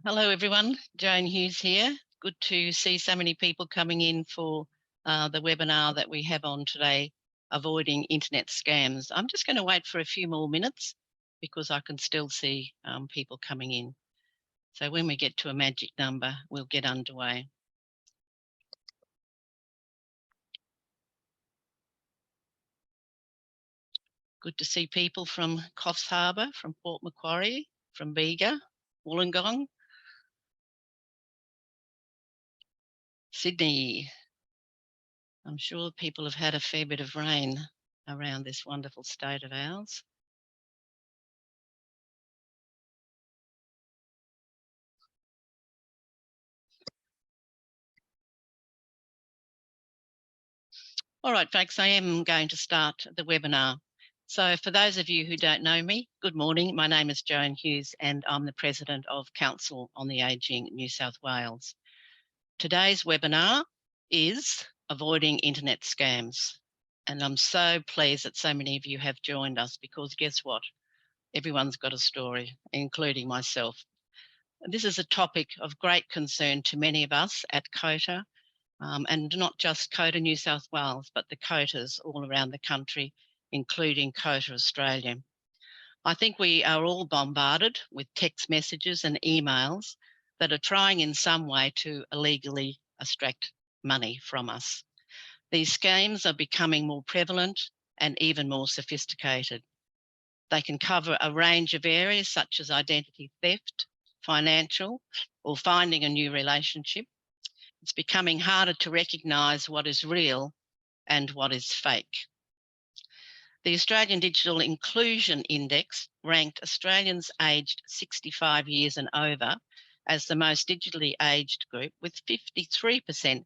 Hello everyone, Joan Hughes here. Good to see so many people coming in for the webinar that we have on today, Avoiding Internet Scams. I'm just going to wait for a few more minutes because I can still see people coming in. So when we get to a magic number, we'll get underway. Good to see people from Coffs Harbour, from Port Macquarie, from Bega, Wollongong, Sydney. I'm sure people have had a fair bit of rain around this wonderful state of ours. All right, folks, I am going to start the webinar. So for those of you who don't know me, good morning. My name is Joan Hughes and I'm the President of Council on the Ageing New South Wales. Today's webinar is Avoiding Internet Scams. And I'm so pleased that so many of you have joined us because guess what? Everyone's got a story, including myself. This is a topic of great concern to many of us at COTA, and not just COTA New South Wales, but the COTAs all around the country, including COTA Australia. I think we are all bombarded with text messages and emails that are trying in some way to illegally extract money from us. These scams are becoming more prevalent and even more sophisticated. They can cover a range of areas such as identity theft, financial, or finding a new relationship. It's becoming harder to recognise what is real and what is fake. The Australian Digital Inclusion Index ranked Australians aged 65 years and over as the most digitally aged group, with 53%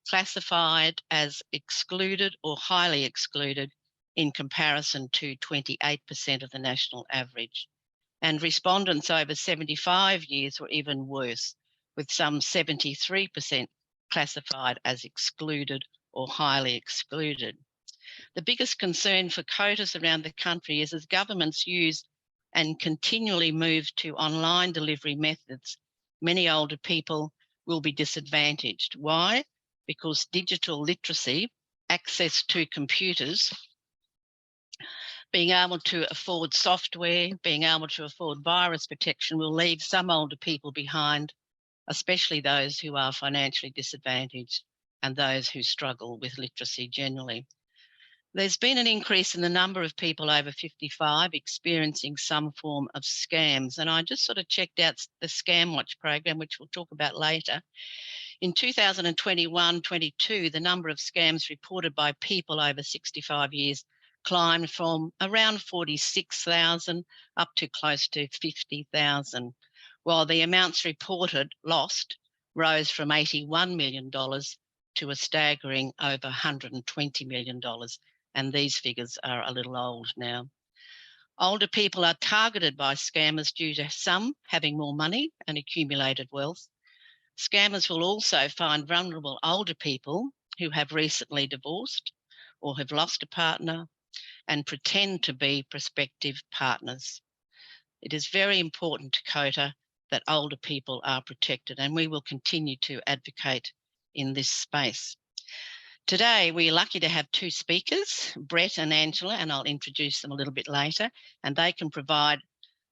classified as excluded or highly excluded in comparison to 28% of the national average. And respondents over 75 years were even worse, with some 73% classified as excluded or highly excluded. The biggest concern for COTAs around the country is as governments use and continually move to online delivery methods, many older people will be disadvantaged. Why? Because digital literacy, access to computers, being able to afford software, being able to afford virus protection will leave some older people behind, especially those who are financially disadvantaged and those who struggle with literacy generally. There's been an increase in the number of people over 55 experiencing some form of scams. And I just sort of checked out the Scam Watch program, which we'll talk about later. In 2021-22, the number of scams reported by people over 65 years climbed from around 46,000 up to close to 50,000, while the amounts reported lost rose from $81 million to a staggering over $120 million. And these figures are a little old now. Older people are targeted by scammers due to some having more money and accumulated wealth. Scammers will also find vulnerable older people who have recently divorced or have lost a partner and pretend to be prospective partners. It is very important to COTA that older people are protected, and we will continue to advocate in this space. Today, we're lucky to have two speakers, Brett and Angela, and I'll introduce them a little bit later, and they can provide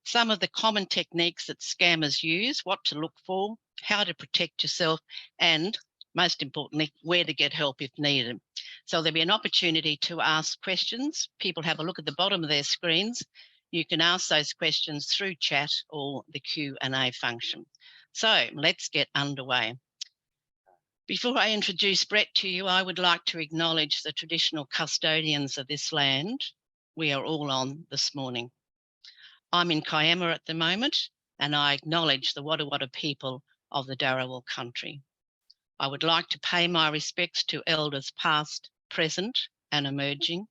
some of the common techniques that scammers use, what to look for, how to protect yourself, and most importantly, where to get help if needed. So there'll be an opportunity to ask questions. People have a look at the bottom of their screens. You can ask those questions through chat or the Q&A function. So let's get underway. Before I introduce Brett to you, I would like to acknowledge the traditional custodians of this land we are all on this morning. I'm in Kiama at the moment, and I acknowledge the Wada Wada people of the Dharawal country. I would like to pay my respects to elders past, present, and emerging,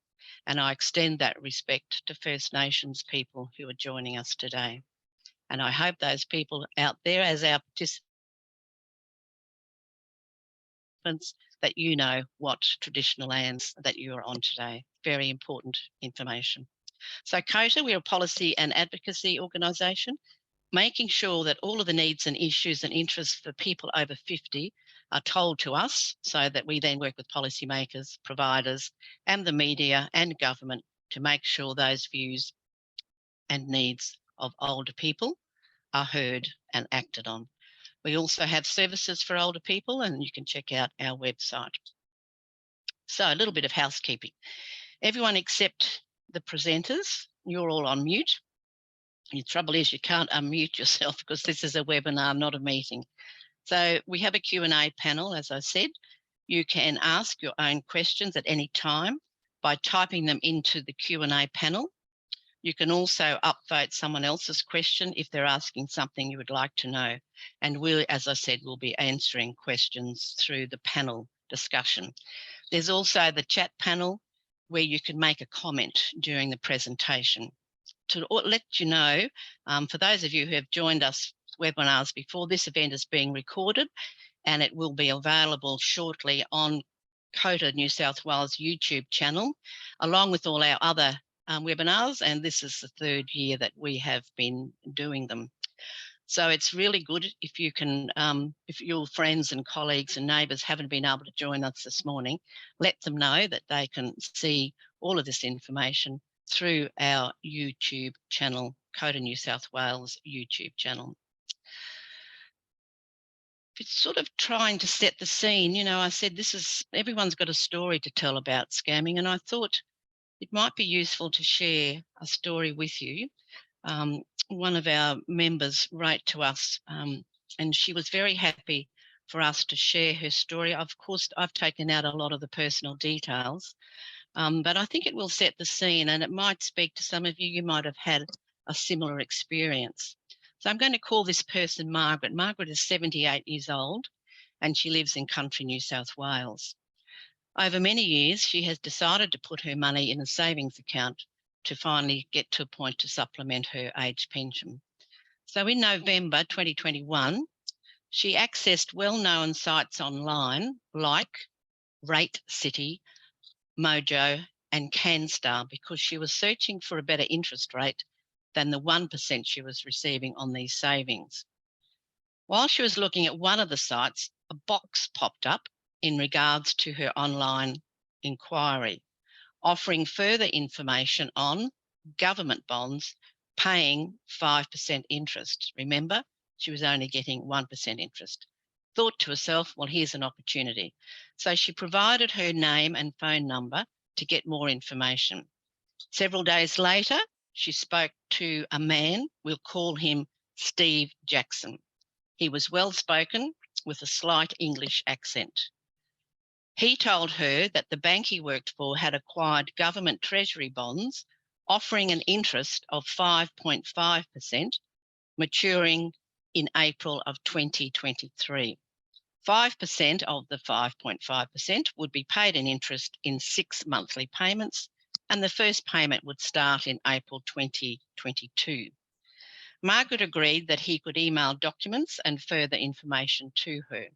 and I extend that respect to First Nations people who are joining us today. And I hope those people out there, as our participants, that you know what traditional lands that you are on today. Very important information. So COTA, we're a policy and advocacy organisation. making sure that all of the needs and issues and interests for people over 50 are told to us, so that we then work with policymakers, providers, and the media and government to make sure those views and needs of older people are heard and acted on. We also have services for older people, and you can check out our website. So a little bit of housekeeping. Everyone except the presenters, you're all on mute. The trouble is you can't unmute yourself because this is a webinar, not a meeting. So we have a Q&A panel, as I said. You can ask your own questions at any time by typing them into the Q&A panel. You can also upvote someone else's question if they're asking something you would like to know. And we'll, as I said, we'll be answering questions through the panel discussion. There's also the chat panel where you can make a comment during the presentation. To let you know, for those of you who have joined us webinars before, this event is being recorded and it will be available shortly on COTA New South Wales YouTube channel, along with all our other webinars, and this is the third year that we have been doing them. So it's really good if you can, if your friends and colleagues and neighbours haven't been able to join us this morning, let them know that they can see all of this information through our YouTube channel, COTA New South Wales YouTube channel. It's sort of trying to set the scene. You know, I said everyone's got a story to tell about scamming, and I thought it might be useful to share a story with you. One of our members wrote to us and she was very happy for us to share her story. Of course, I've taken out a lot of the personal details, but I think it will set the scene and it might speak to some of you. You might have had a similar experience. So I'm going to call this person Margaret. Margaret is 78 years old and she lives in country New South Wales. Over many years, she has decided to put her money in a savings account to finally get to a point to supplement her age pension. So in November 2021, she accessed well-known sites online like Rate City, Mojo and CanStar because she was searching for a better interest rate than the 1% she was receiving on these savings. While she was looking at one of the sites, a box popped up in regards to her online inquiry, offering further information on government bonds paying 5% interest. Remember, she was only getting 1% interest. Thought to herself, well, here's an opportunity. So she provided her name and phone number to get more information. Several days later, she spoke to a man, we'll call him Steve Jackson. He was well-spoken with a slight English accent. He told her that the bank he worked for had acquired government treasury bonds offering an interest of 5.5%, maturing in April of 2023. 5% of the 5.5% would be paid in interest in 6 monthly payments, and the first payment would start in April 2022. Margaret agreed that he could email documents and further information to her.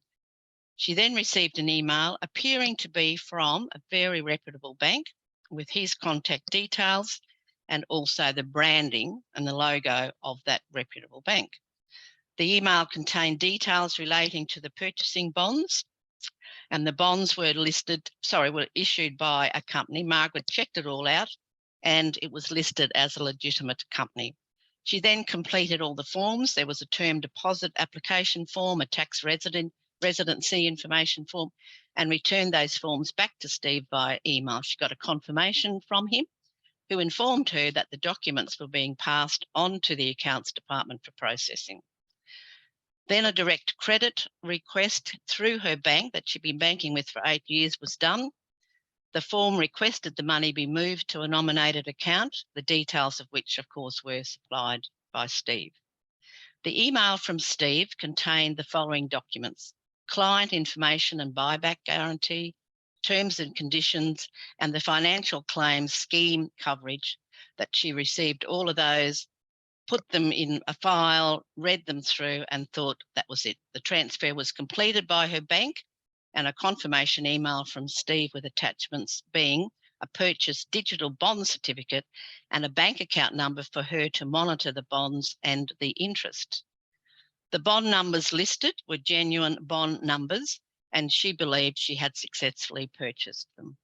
She then received an email appearing to be from a very reputable bank with his contact details and also the branding and the logo of that reputable bank. The email contained details relating to the purchasing bonds, and the bonds were issued by a company. Margaret checked it all out and it was listed as a legitimate company. She then completed all the forms. There was a term deposit application form, a tax residency information form, and returned those forms back to Steve via email. She got a confirmation from him, who informed her that the documents were being passed on to the accounts department for processing. Then a direct credit request through her bank that she'd been banking with for 8 years was done. The form requested the money be moved to a nominated account, the details of which, of course, were supplied by Steve. The email from Steve contained the following documents: client information and buyback guarantee, terms and conditions, and the financial claims scheme coverage that she received. All of those, put them in a file, read them through, and thought that was it. The transfer was completed by her bank, and a confirmation email from Steve with attachments being a purchase digital bond certificate and a bank account number for her to monitor the bonds and the interest. The bond numbers listed were genuine bond numbers, and she believed she had successfully purchased them.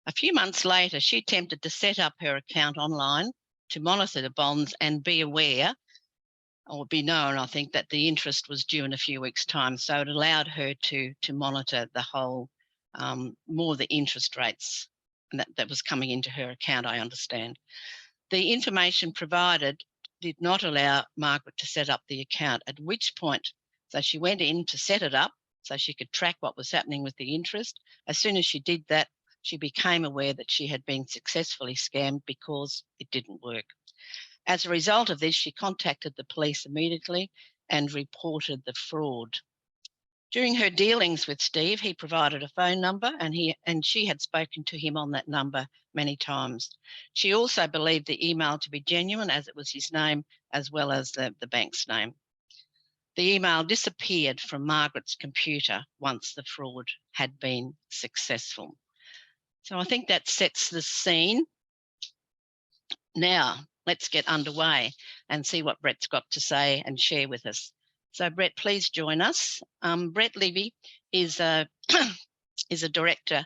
A few months later, she attempted to set up her account online to monitor the bonds and be aware, or be known, I think, that the interest was due in a few weeks' time. So it allowed her to monitor the whole, more the interest rates that was coming into her account, I understand. The information provided did not allow Margaret to set up the account, at which point, so she went in to set it up so she could track what was happening with the interest. As soon as she did that, she became aware that she had been successfully scammed because it didn't work. As a result of this, she contacted the police immediately and reported the fraud. During her dealings with Steve, he provided a phone number, and she had spoken to him on that number many times. She also believed the email to be genuine, as it was his name as well as the bank's name. The email disappeared from Margaret's computer once the fraud had been successful. So I think that sets the scene. Now, let's get underway and see what Brett's got to say and share with us. So, Brett, please join us. Brett Levy is a director.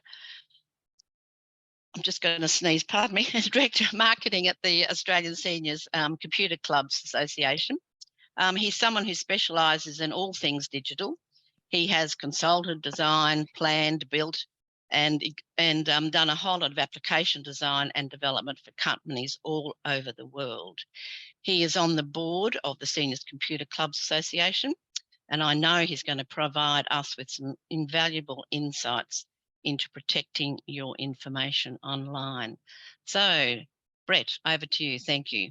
I'm just going to sneeze, pardon me. Director of Marketing at the Australian Seniors Computer Clubs Association. He's someone who specialises in all things digital. He has consulted, designed, planned, built, and done a whole lot of application design and development for companies all over the world. He is on the board of the Seniors Computer Clubs Association, and I know he's going to provide us with some invaluable insights into protecting your information online. So, Brett, over to you. Thank you.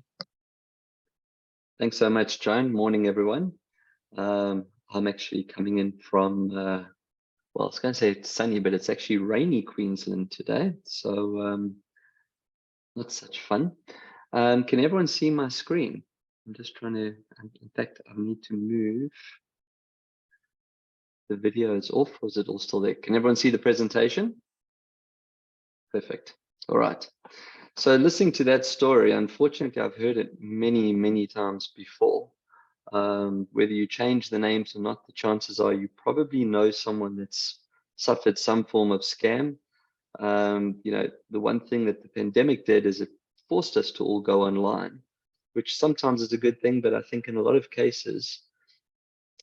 Thanks so much, Joan. Morning, everyone. I'm actually coming in from, well, I was going to say it's sunny, but it's actually rainy Queensland today. So not such fun. Can everyone see my screen? I'm just trying to, in fact, I need to move. The video is off, or is it all still there? Can everyone see the presentation? Perfect. All right. So listening to that story, unfortunately, I've heard it many, many times before. Whether you change the names or not, the chances are you probably know someone that's suffered some form of scam. You know, the one thing that the pandemic did is it forced us to all go online, which sometimes is a good thing, but I think in a lot of cases,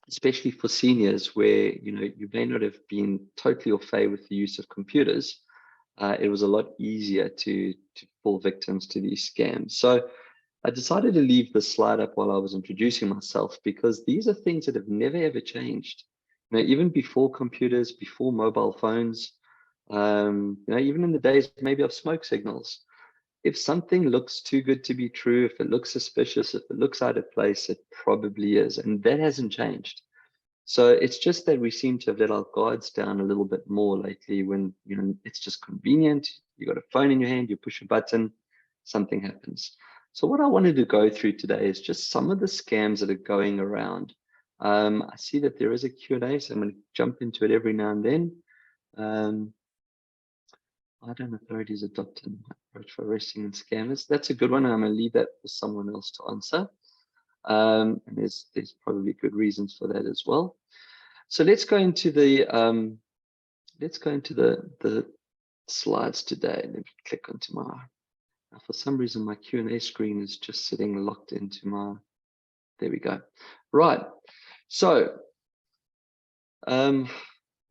especially for seniors where, you know, you may not have been totally au fait with the use of computers, it was a lot easier to fall victims to these scams. So I decided to leave this slide up while I was introducing myself, because these are things that have never ever changed. You know, even before computers, before mobile phones, you know, even in the days maybe of smoke signals, if something looks too good to be true, if it looks suspicious, if it looks out of place, it probably is, and that hasn't changed. So it's just that we seem to have let our guards down a little bit more lately when, you know, it's just convenient. You got a phone in your hand, you push a button, something happens. So what I wanted to go through today is just some of the scams that are going around. I see that there is a Q&A, so I'm going to jump into it every now and then. I don't authorities adopt an approach for arresting and scammers. That's a good one. I'm going to leave that for someone else to answer. And there's probably good reasons for that as well. So let's go into the slides today. Let me click onto my. For some reason, my Q&A screen is just sitting locked into my. There we go. Right. So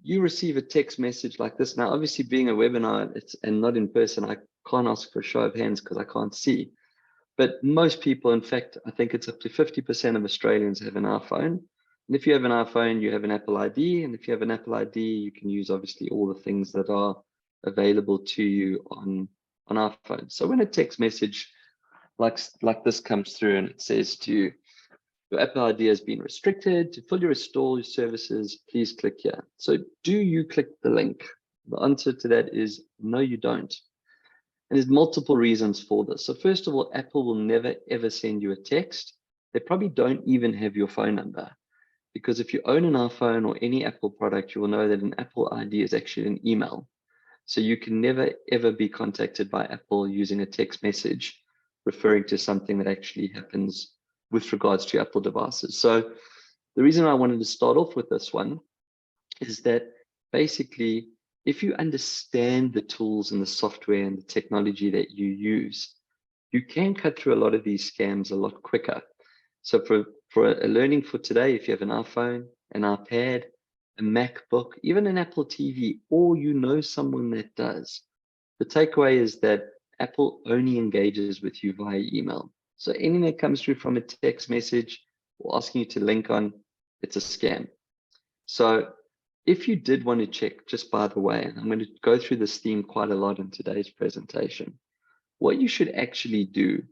you receive a text message like this. Now, obviously, being a webinar and not in person, I can't ask for a show of hands because I can't see. But most people, in fact, I think it's up to 50% of Australians have an iPhone. And if you have an iPhone, you have an Apple ID. And if you have an Apple ID, you can use obviously all the things that are available to you on iPhone. So when a text message like this comes through and it says to you, your Apple ID has been restricted. To fully restore your services, please click here. So do you click the link? The answer to that is no, you don't. And there's multiple reasons for this. So first of all, Apple will never, ever send you a text. They probably don't even have your phone number. Because if you own an iPhone or any Apple product, you will know that an Apple ID is actually an email. So you can never, ever be contacted by Apple using a text message referring to something that actually happens with regards to Apple devices. So the reason I wanted to start off with this one is that basically, if you understand the tools and the software and the technology that you use, you can cut through a lot of these scams a lot quicker. So for a learning for today, if you have an iPhone, an iPad, a MacBook, even an Apple TV, or you know someone that does, the takeaway is that Apple only engages with you via email. So anything that comes through from a text message or asking you to link on, it's a scam. So if you did want to check, just by the way, and I'm going to go through this theme quite a lot in today's presentation, what you should actually do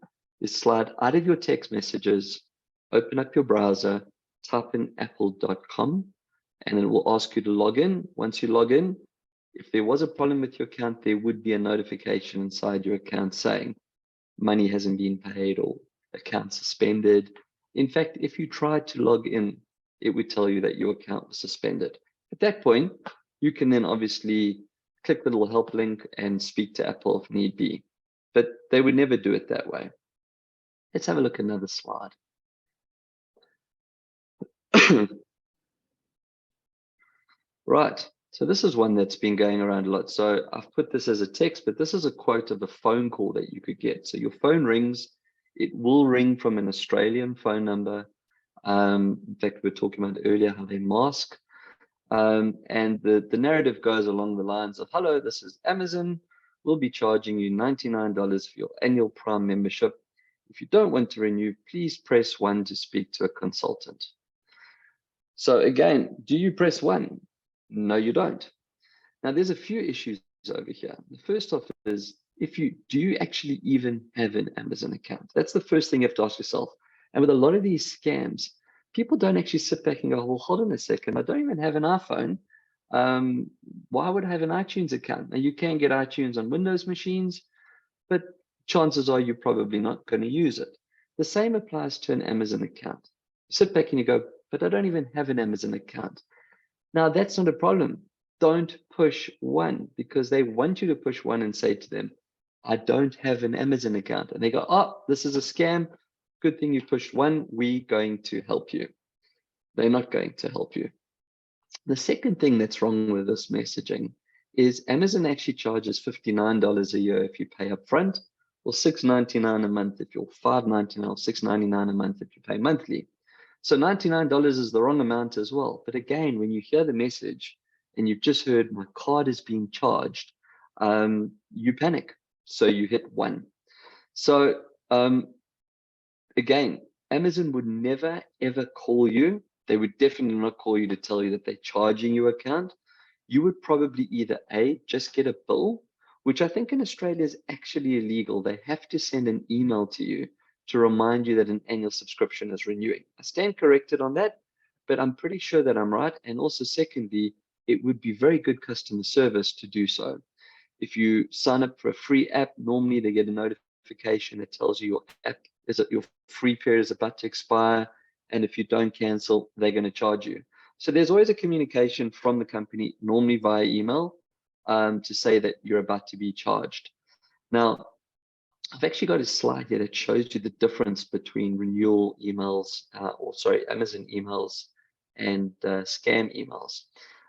is slide out of your text messages, open up your browser, type in apple.com, and it will ask you to log in. Once you log in, if there was a problem with your account, there would be a notification inside your account saying money hasn't been paid or account suspended. In fact, if you tried to log in, it would tell you that your account was suspended. At that point, you can then obviously click the little help link and speak to Apple if need be. But they would never do it that way. Let's have a look at another slide. Right, so this is one that's been going around a lot. So I've put this as a text, but this is a quote of a phone call that you could get. So your phone rings, it will ring from an Australian phone number. In fact, we were talking about earlier how they mask. And the narrative goes along the lines of, hello, this is Amazon. We'll be charging you $99 for your annual Prime membership. If you don't want to renew, please press 1 to speak to a consultant. So again, do you press 1? No, you don't. Now, there's a few issues over here. The first off is, do you actually even have an Amazon account? That's the first thing you have to ask yourself. And with a lot of these scams, people don't actually sit back and go, well, hold on a second, I don't even have an iPhone. Why would I have an iTunes account? Now, you can get iTunes on Windows machines, but chances are you're probably not going to use it. The same applies to an Amazon account. You sit back and you go, but I don't even have an Amazon account. Now, that's not a problem. Don't push 1, because they want you to push 1 and say to them, I don't have an Amazon account. And they go, oh, this is a scam. Good thing you pushed 1. We're going to help you. They're not going to help you. The second thing that's wrong with this messaging is Amazon actually charges $59 a year if you pay up front, or $6.99 a month if you're $5.99, or $6.99 a month if you pay monthly. So $99 is the wrong amount as well. But again, when you hear the message and you've just heard my card is being charged, you panic. So you hit 1. So again, Amazon would never, ever call you. They would definitely not call you to tell you that they're charging your account. You would probably either A, just get a bill, which I think in Australia is actually illegal. They have to send an email to you to remind you that an annual subscription is renewing. I stand corrected on that, but I'm pretty sure that I'm right. And also secondly, it would be very good customer service to do so. If you sign up for a free app, normally they get a notification that tells you your free period is about to expire. And if you don't cancel, they're going to charge you. So there's always a communication from the company, normally via email, to say that you're about to be charged. Now, I've actually got a slide here that shows you the difference between renewal emails, Amazon emails and scam emails.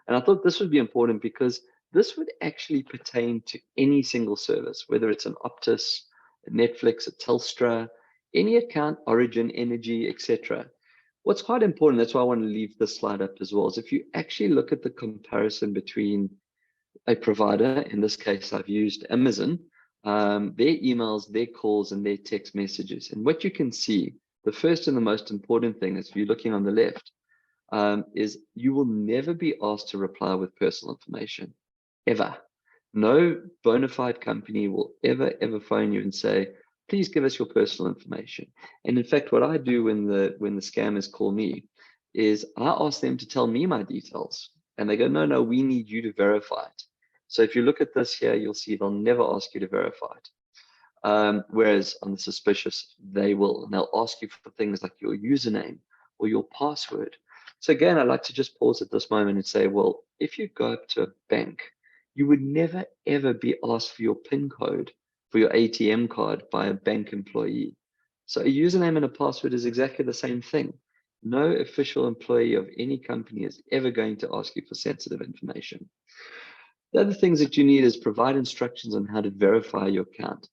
And I thought this would be important because this would actually pertain to any single service, whether it's an Optus, a Netflix, a Telstra, any account, Origin, Energy, etc. What's quite important, that's why I want to leave this slide up as well, is if you actually look at the comparison between a provider, in this case, I've used Amazon, their emails, their calls, and their text messages. And what you can see, the first and the most important thing is, if you're looking on the left, is you will never be asked to reply with personal information, ever. No bona fide company will ever phone you and say, please give us your personal information. And in fact, what I do when the scammers call me is I ask them to tell me my details. And they go, no, we need you to verify it. So if you look at this here, you'll see they'll never ask you to verify it. Whereas on the suspicious, they will. And they'll ask you for things like your username or your password. So again, I'd like to just pause at this moment and say, well, if you go up to a bank You would never, ever be asked for your PIN code for your ATM card by a bank employee. So a username and a password is exactly the same thing. No official employee of any company is ever going to ask you for sensitive information. The other things that you need is provide instructions on how to verify your account.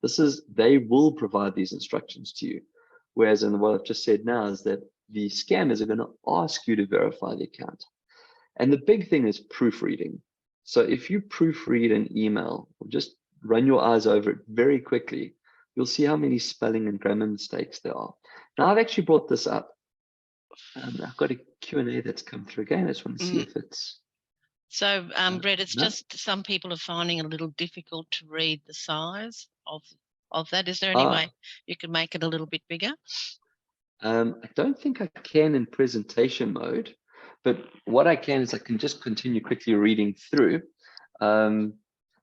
They will provide these instructions to you. Whereas in what I've just said now is that the scammers are going to ask you to verify the account. And the big thing is proofreading. So if you proofread an email, or just run your eyes over it very quickly, you'll see how many spelling and grammar mistakes there are. Now, I've actually brought this up. I've got a Q&A that's come through again. I just want to see if it's... So, Brett, it's just some people are finding it a little difficult to read the size of that. Is there any way you can make it a little bit bigger? I don't think I can in presentation mode, but what I can is I can just continue quickly reading through.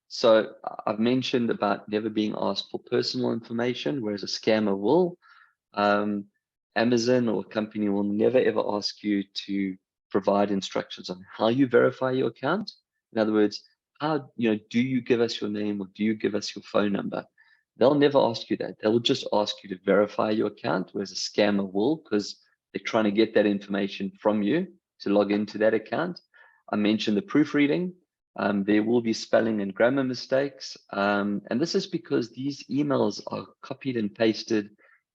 So I've mentioned about never being asked for personal information, whereas a scammer will. Amazon or a company will never ever ask you to provide instructions on how you verify your account. In other words, do you give us your name or do you give us your phone number? They'll never ask you that. They'll just ask you to verify your account, whereas a scammer will, because they're trying to get that information from you to log into that account. I mentioned the proofreading. There will be spelling and grammar mistakes. And this is because these emails are copied and pasted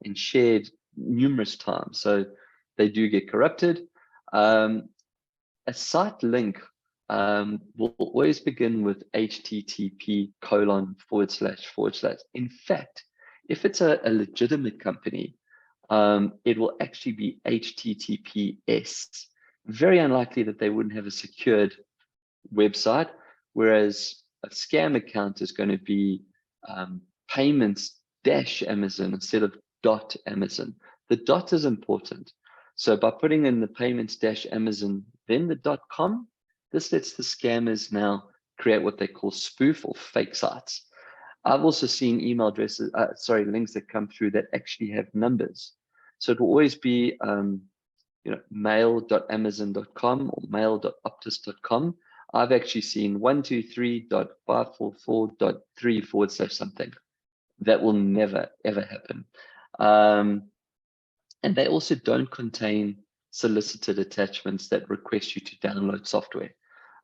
and shared numerous times. So they do get corrupted. A site link will always begin with http://. In fact, if it's a legitimate company, it will actually be HTTPS. Very unlikely that they wouldn't have a secured website, whereas a scam account is going to be payments-Amazon instead of .Amazon. The dot is important. So by putting in the payments-Amazon, then the .com, this lets the scammers now create what they call spoof or fake sites. I've also seen email addresses, links that come through that actually have numbers. So it will always be mail.amazon.com or mail.optus.com. I've actually seen 123.544.3 / something. That will never, ever happen. And they also don't contain solicited attachments that request you to download software,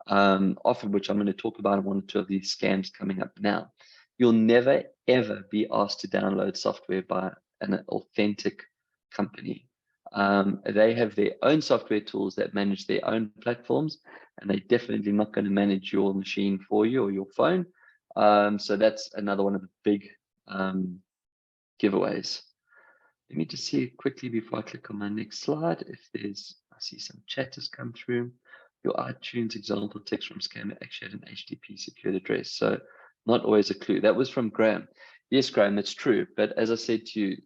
often which I'm going to talk about in one or two of these scams coming up now. You'll never, ever be asked to download software by an authentic company. They have their own software tools that manage their own platforms, and they're definitely not going to manage your machine for you or your phone. So that's another one of the big giveaways. Let me just see quickly before I click on my next slide if I see some chat has come through. Your iTunes example text from scammer actually had an HTTP secured address. So not always a clue. That was from Graham. Yes, Graham, it's true. But as I said to you,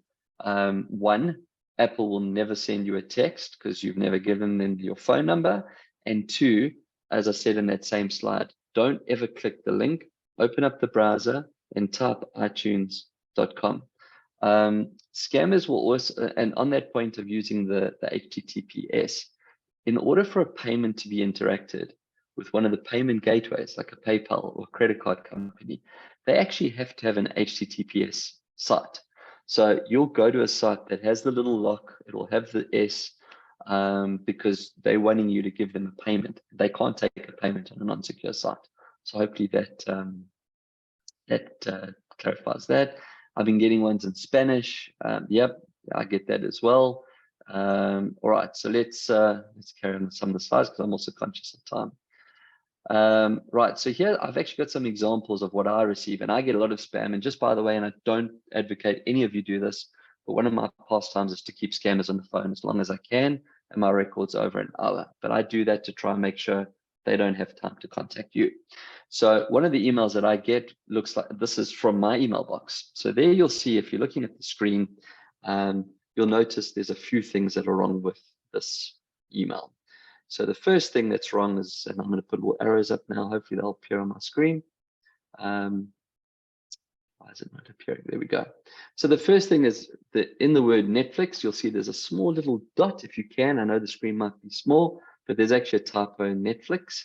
one, Apple will never send you a text because you've never given them your phone number. And two, as I said in that same slide, don't ever click the link, open up the browser and type itunes.com. Scammers will also, and on that point of using the HTTPS, in order for a payment to be interacted with one of the payment gateways, like a PayPal or credit card company, they actually have to have an HTTPS site. So you'll go to a site that has the little lock, it'll have the S, because they're wanting you to give them a payment. They can't take a payment on a non-secure site. So hopefully that clarifies that. I've been getting ones in Spanish. Yep, I get that as well. All right, so let's carry on with some of the slides because I'm also conscious of time. Right, so here I've actually got some examples of what I receive, and I get a lot of spam. And just by the way, and I don't advocate any of you do this, but one of my pastimes is to keep scammers on the phone as long as I can, and my record's over an hour. But I do that to try and make sure they don't have time to contact you. So one of the emails that I get looks like this is from my email box. So there you'll see, if you're looking at the screen, you'll notice there's a few things that are wrong with this email. So the first thing that's wrong is, and I'm going to put little arrows up now, hopefully they'll appear on my screen. Why is it not appearing? There we go. So the first thing is that in the word Netflix, you'll see there's a small little dot if you can. I know the screen might be small, but there's actually a typo in Netflix.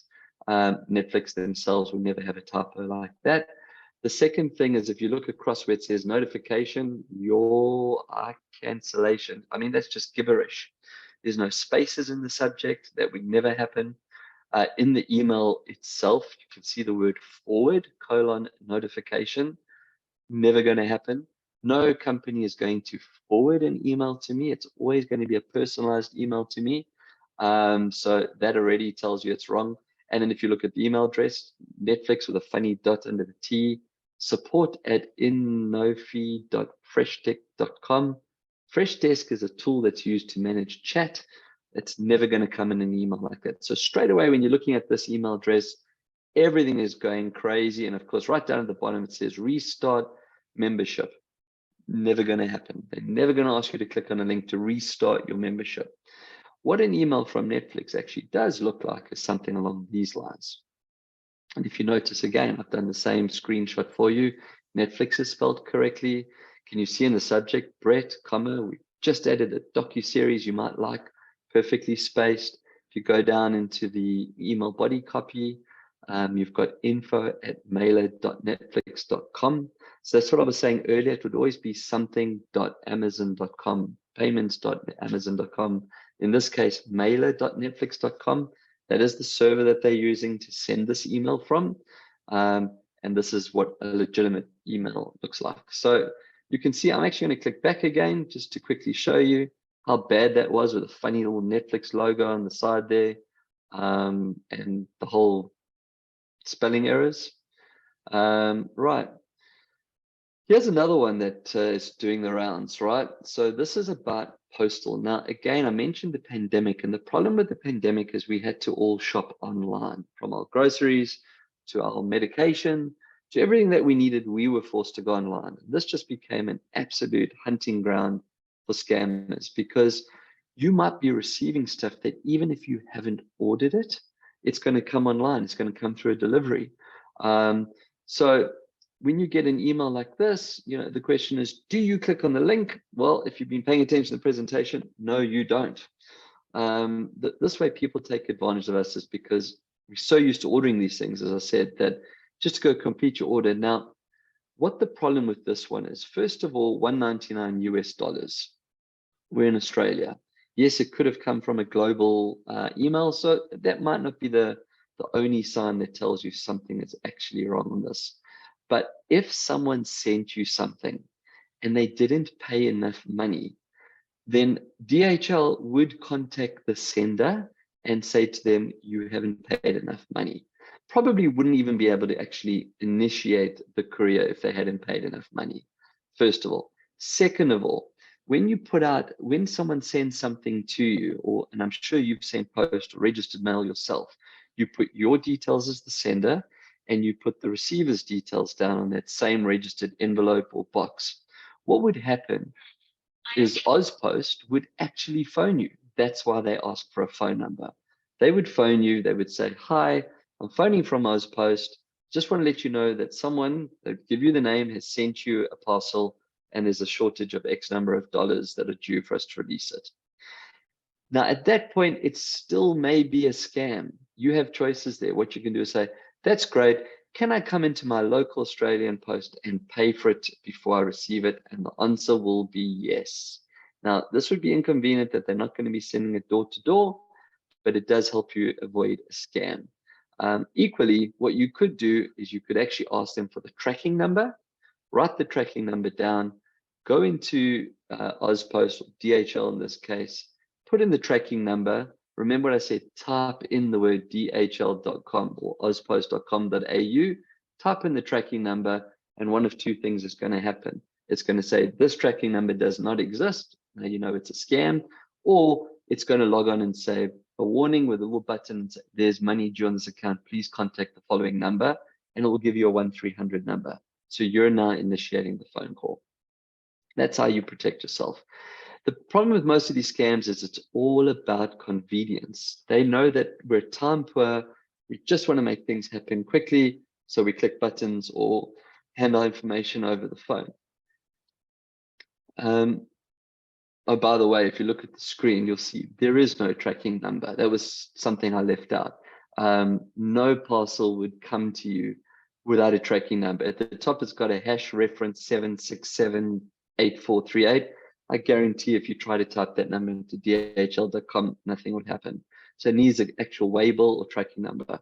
Netflix themselves will never have a typo like that. The second thing is if you look across where it says notification, your cancellation. I mean, that's just gibberish. There's no spaces in the subject. That would never happen. In the email itself, you can see the word forward, notification. Never going to happen. No company is going to forward an email to me. It's always going to be a personalized email to me. So that already tells you it's wrong. And then if you look at the email address, Netflix with a funny dot under the T, support@innofi.freshtech.com. Freshdesk is a tool that's used to manage chat. It's never going to come in an email like that. So straight away, when you're looking at this email address, everything is going crazy. And of course, right down at the bottom, it says restart membership. Never going to happen. They're never going to ask you to click on a link to restart your membership. What an email from Netflix actually does look like is something along these lines. And if you notice again, I've done the same screenshot for you. Netflix is spelled correctly. Can you see in the subject, Brett, comma, we just added a docu-series you might like, perfectly spaced. If you go down into the email body copy, you've got info@mailer.netflix.com. So that's what I was saying earlier. It would always be something.amazon.com, payments.amazon.com. In this case, mailer.netflix.com. That is the server that they're using to send this email from. And this is what a legitimate email looks like. So you can see I'm actually going to click back again just to quickly show you how bad that was with a funny little Netflix logo on the side there, and the whole spelling errors. Right. Here's another one that is doing the rounds, right? So this is about postal. Now, again, I mentioned the pandemic, and the problem with the pandemic is we had to all shop online, from our groceries to our medication to everything that we needed. We were forced to go online. This just became an absolute hunting ground for scammers, because you might be receiving stuff that even if you haven't ordered it, it's going to come online. It's going to come through a delivery. So when you get an email like this, the question is, do you click on the link? Well, if you've been paying attention to the presentation, no, you don't. This way people take advantage of us is because we're so used to ordering these things, as I said, that just to go complete your order. Now, what the problem with this one is, first of all, $199 US. We're in Australia. Yes, it could have come from a global email, so that might not be the only sign that tells you something is actually wrong on this. But if someone sent you something and they didn't pay enough money, then DHL would contact the sender and say to them, you haven't paid enough money. Probably wouldn't even be able to actually initiate the courier if they hadn't paid enough money, first of all. Second of all, when someone sends something to you, and I'm sure you've sent post or registered mail yourself, you put your details as the sender and you put the receiver's details down on that same registered envelope or box. What would happen is Ozpost would actually phone you. That's why they ask for a phone number. They would phone you. They would say, hi, I'm phoning from Ozpost. Just want to let you know that someone, they'd give you the name, has sent you a parcel, and there's a shortage of X number of dollars that are due for us to release it. Now, at that point, it still may be a scam. You have choices there. What you can do is say, that's great. Can I come into my local Australian post and pay for it before I receive it? And the answer will be yes. Now, this would be inconvenient that they're not going to be sending it door to door, but it does help you avoid a scam. Equally, what you could do is you could actually ask them for the tracking number, write the tracking number down, go into Ozpost or DHL in this case, put in the tracking number. Remember what I said, type in the word dhl.com or ozpost.com.au, type in the tracking number, and one of two things is going to happen. It's going to say this tracking number does not exist. Now you know it's a scam, or it's going to log on and say a warning with a little button and say, there's money due on this account, please contact the following number, and it will give you a 1-300 number. So you're now initiating the phone call. That's how you protect yourself. The problem with most of these scams is it's all about convenience. They know that we're time poor. We just want to make things happen quickly. So we click buttons or hand out information over the phone. Oh, by the way, if you look at the screen, you'll see there is no tracking number. That was something I left out. no parcel would come to you without a tracking number. At the top, it's got a hash reference 7678438. I guarantee if you try to type that number into dhl.com, nothing would happen. So it needs an actual waybill or tracking number.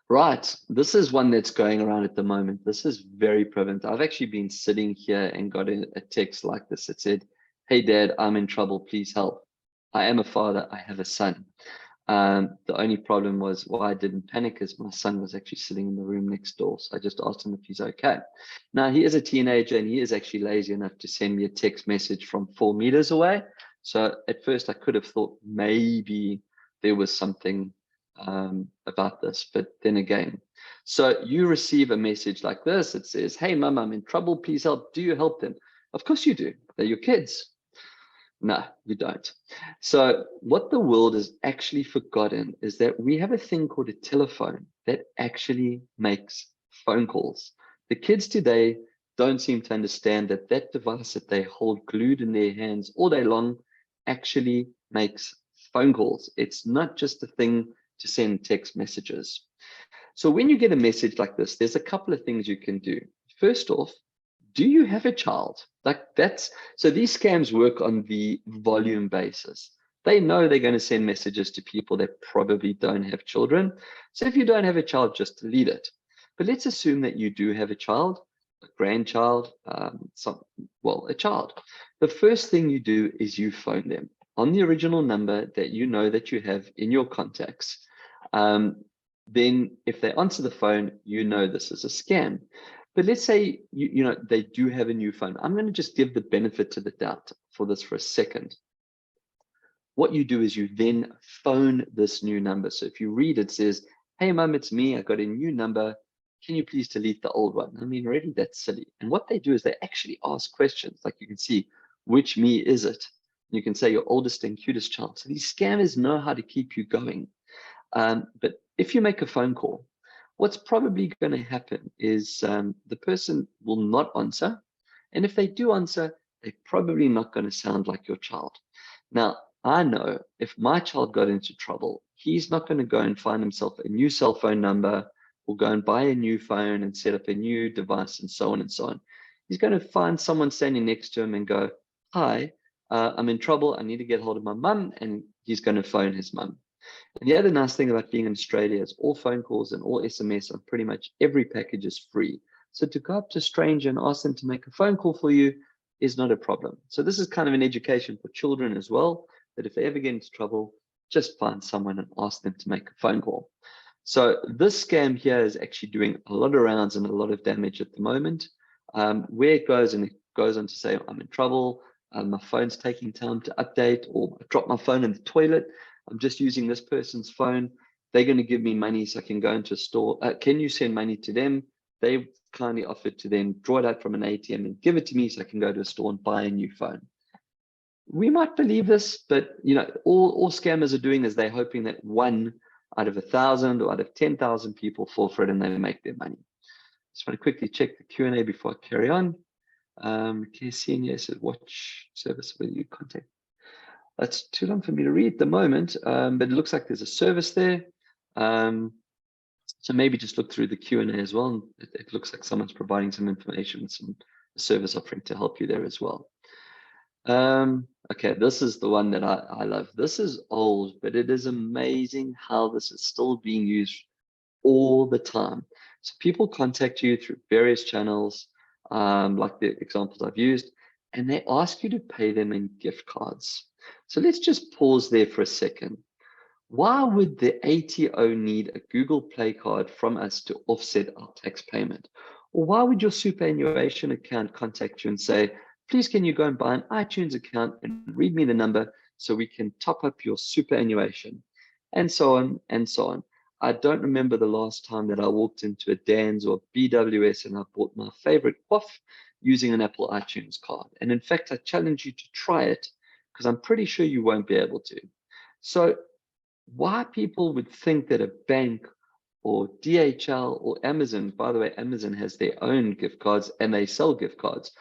Right, this is one that's going around at the moment. This is very prevalent. I've actually been sitting here and got a text like this. It said, "Hey Dad, I'm in trouble, please help. I am a father, I have a son." The only problem was why I didn't panic is my son was actually sitting in the room next door. So I just asked him if he's okay. Now he is a teenager and he is actually lazy enough to send me a text message from 4 meters away. So at first I could have thought maybe there was something about this, but then again, so you receive a message like this. It says, "Hey mom, I'm in trouble, please help." Do you help them? Of course you do. They're your kids. No, you don't. So what the world has actually forgotten is that we have a thing called a telephone that actually makes phone calls. The kids today don't seem to understand that that device that they hold glued in their hands all day long actually makes phone calls. It's not just a thing to send text messages. So when you get a message like this, there's a couple of things you can do. First off, do you have a child? So these scams work on the volume basis. They know they're going to send messages to people that probably don't have children. So if you don't have a child, just delete it. But let's assume that you do have a child, a grandchild, a child. The first thing you do is you phone them on the original number that you know that you have in your contacts. Then if they answer the phone, you know this is a scam. But let's say you know they do have a new phone. I'm going to just give the benefit to the doubt for this for a second. What you do is you then phone this new number. So if you read, it says, "Hey mom, it's me. I got a new number. Can you please delete the old one?" I mean, already that's silly. And what they do is they actually ask questions. Like you can see, which me is it? You can say your oldest and cutest child. So these scammers know how to keep you going. But if you make a phone call, what's probably going to happen is the person will not answer. And if they do answer, they're probably not going to sound like your child. Now, I know if my child got into trouble, he's not going to go and find himself a new cell phone number or go and buy a new phone and set up a new device and so on and so on. He's going to find someone standing next to him and go, "Hi, I'm in trouble. I need to get hold of my mum," and he's going to phone his mum. And the other nice thing about being in Australia is all phone calls and all SMS on pretty much every package is free. So to go up to a stranger and ask them to make a phone call for you is not a problem. So this is kind of an education for children as well, that if they ever get into trouble, just find someone and ask them to make a phone call. So this scam here is actually doing a lot of rounds and a lot of damage at the moment. Where it goes on to say, "I'm in trouble, my phone's taking time to update," or "I dropped my phone in the toilet. I'm just using this person's phone. They're going to give me money so I can go into a store. Can you send money to them?" They kindly offered to then draw it out from an ATM and give it to me so I can go to a store and buy a new phone. We might believe this, but you know, all scammers are doing is they're hoping that 1 out of 1,000 or out of 10,000 people fall for it and they make their money. Just want to quickly check the Q&A before I carry on. KCNA says, "Watch service will you contact?" That's too long for me to read at the moment, but it looks like there's a service there. So maybe just look through the Q&A as well. It looks like someone's providing some information, some service offering to help you there as well. Okay, this is the one that I love. This is old, but it is amazing how this is still being used all the time. So people contact you through various channels, like the examples I've used, and they ask you to pay them in gift cards. So let's just pause there for a second. Why would the ATO need a Google Play card from us to offset our tax payment? Or why would your superannuation account contact you and say, "Please, can you go and buy an iTunes account and read me the number so we can top up your superannuation?" And so on and so on. I don't remember the last time that I walked into a Dan's or BWS and I bought my favorite quaff using an Apple iTunes card. And in fact, I challenge you to try it because I'm pretty sure you won't be able to. So why people would think that a bank or DHL or Amazon, by the way, Amazon has their own gift cards and they sell gift cards.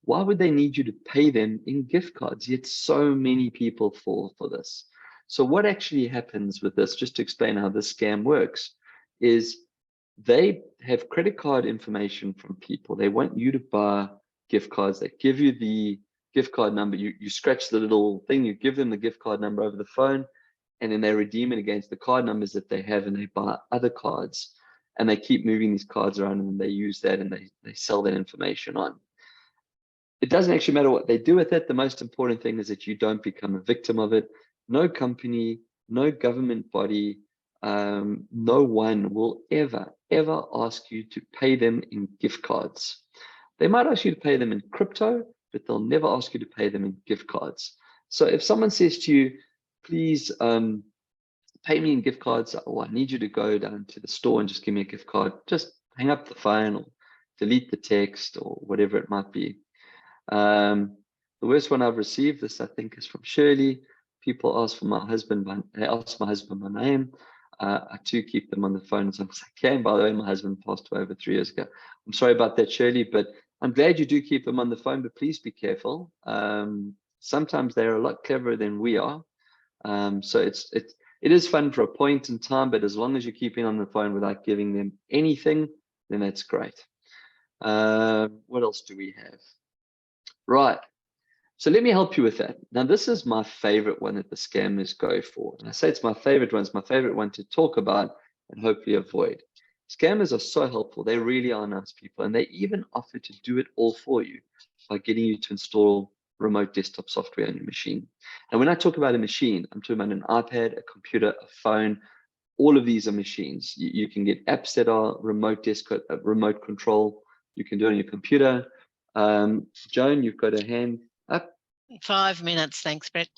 Why would they need you to pay them in gift cards? Yet so many people fall for this. So what actually happens with this, just to explain how this scam works, is they have credit card information from people. They want you to buy gift cards. They give you the gift card number. You scratch the little thing, you give them the gift card number over the phone, and then they redeem it against the card numbers that they have, and they buy other cards. And they keep moving these cards around, and they use that, and they sell that information on. It doesn't actually matter what they do with it. The most important thing is that you don't become a victim of it. No company, no government body, no one will ever ask you to pay them in gift cards. They might ask you to pay them in crypto, but they'll never ask you to pay them in gift cards. So if someone says to you, please pay me in gift cards, or I need you to go down to the store and just give me a gift card, just hang up the phone or delete the text or whatever it might be. The worst one I've received, this I think is from Shirley. People ask for my husband, they ask my husband my name. I too keep them on the phone as long as I can. By the way, my husband passed away over 3 years ago. I'm sorry about that, Shirley, but I'm glad you do keep them on the phone, but please be careful. Sometimes they're a lot cleverer than we are. So it is fun for a point in time, but as long as you're keeping on the phone without giving them anything, then that's great. What else do we have? Right. So let me help you with that. Now, this is my favorite one that the scammers go for. And I say it's my favorite one. It's my favorite one to talk about and hopefully avoid. Scammers are so helpful. They really are nice people. And they even offer to do it all for you by getting you to install remote desktop software on your machine. And when I talk about a machine, I'm talking about an iPad, a computer, a phone. All of these are machines. You can get apps that are remote desktop, remote control. You can do it on your computer. Joan, you've got a hand up. 5 minutes, thanks, Brett.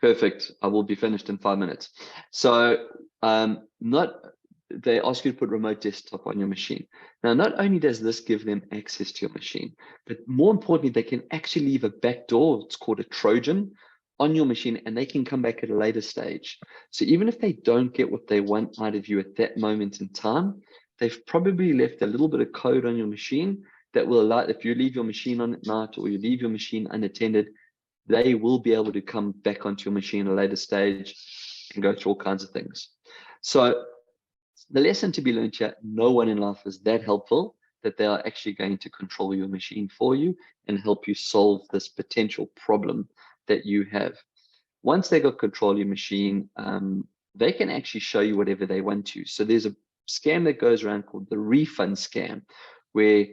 Perfect. I will be finished in 5 minutes. So they ask you to put remote desktop on your machine. Now, not only does this give them access to your machine, but more importantly, they can actually leave a backdoor, it's called a Trojan, on your machine, and they can come back at a later stage. So even if they don't get what they want out of you at that moment in time, they've probably left a little bit of code on your machine that will allow, if you leave your machine on at night or you leave your machine unattended, they will be able to come back onto your machine at a later stage and go through all kinds of things. So the lesson to be learned here, no one in life is that helpful that they are actually going to control your machine for you and help you solve this potential problem that you have. Once they got control of your machine, they can actually show you whatever they want to. So there's a scam that goes around called the refund scam, where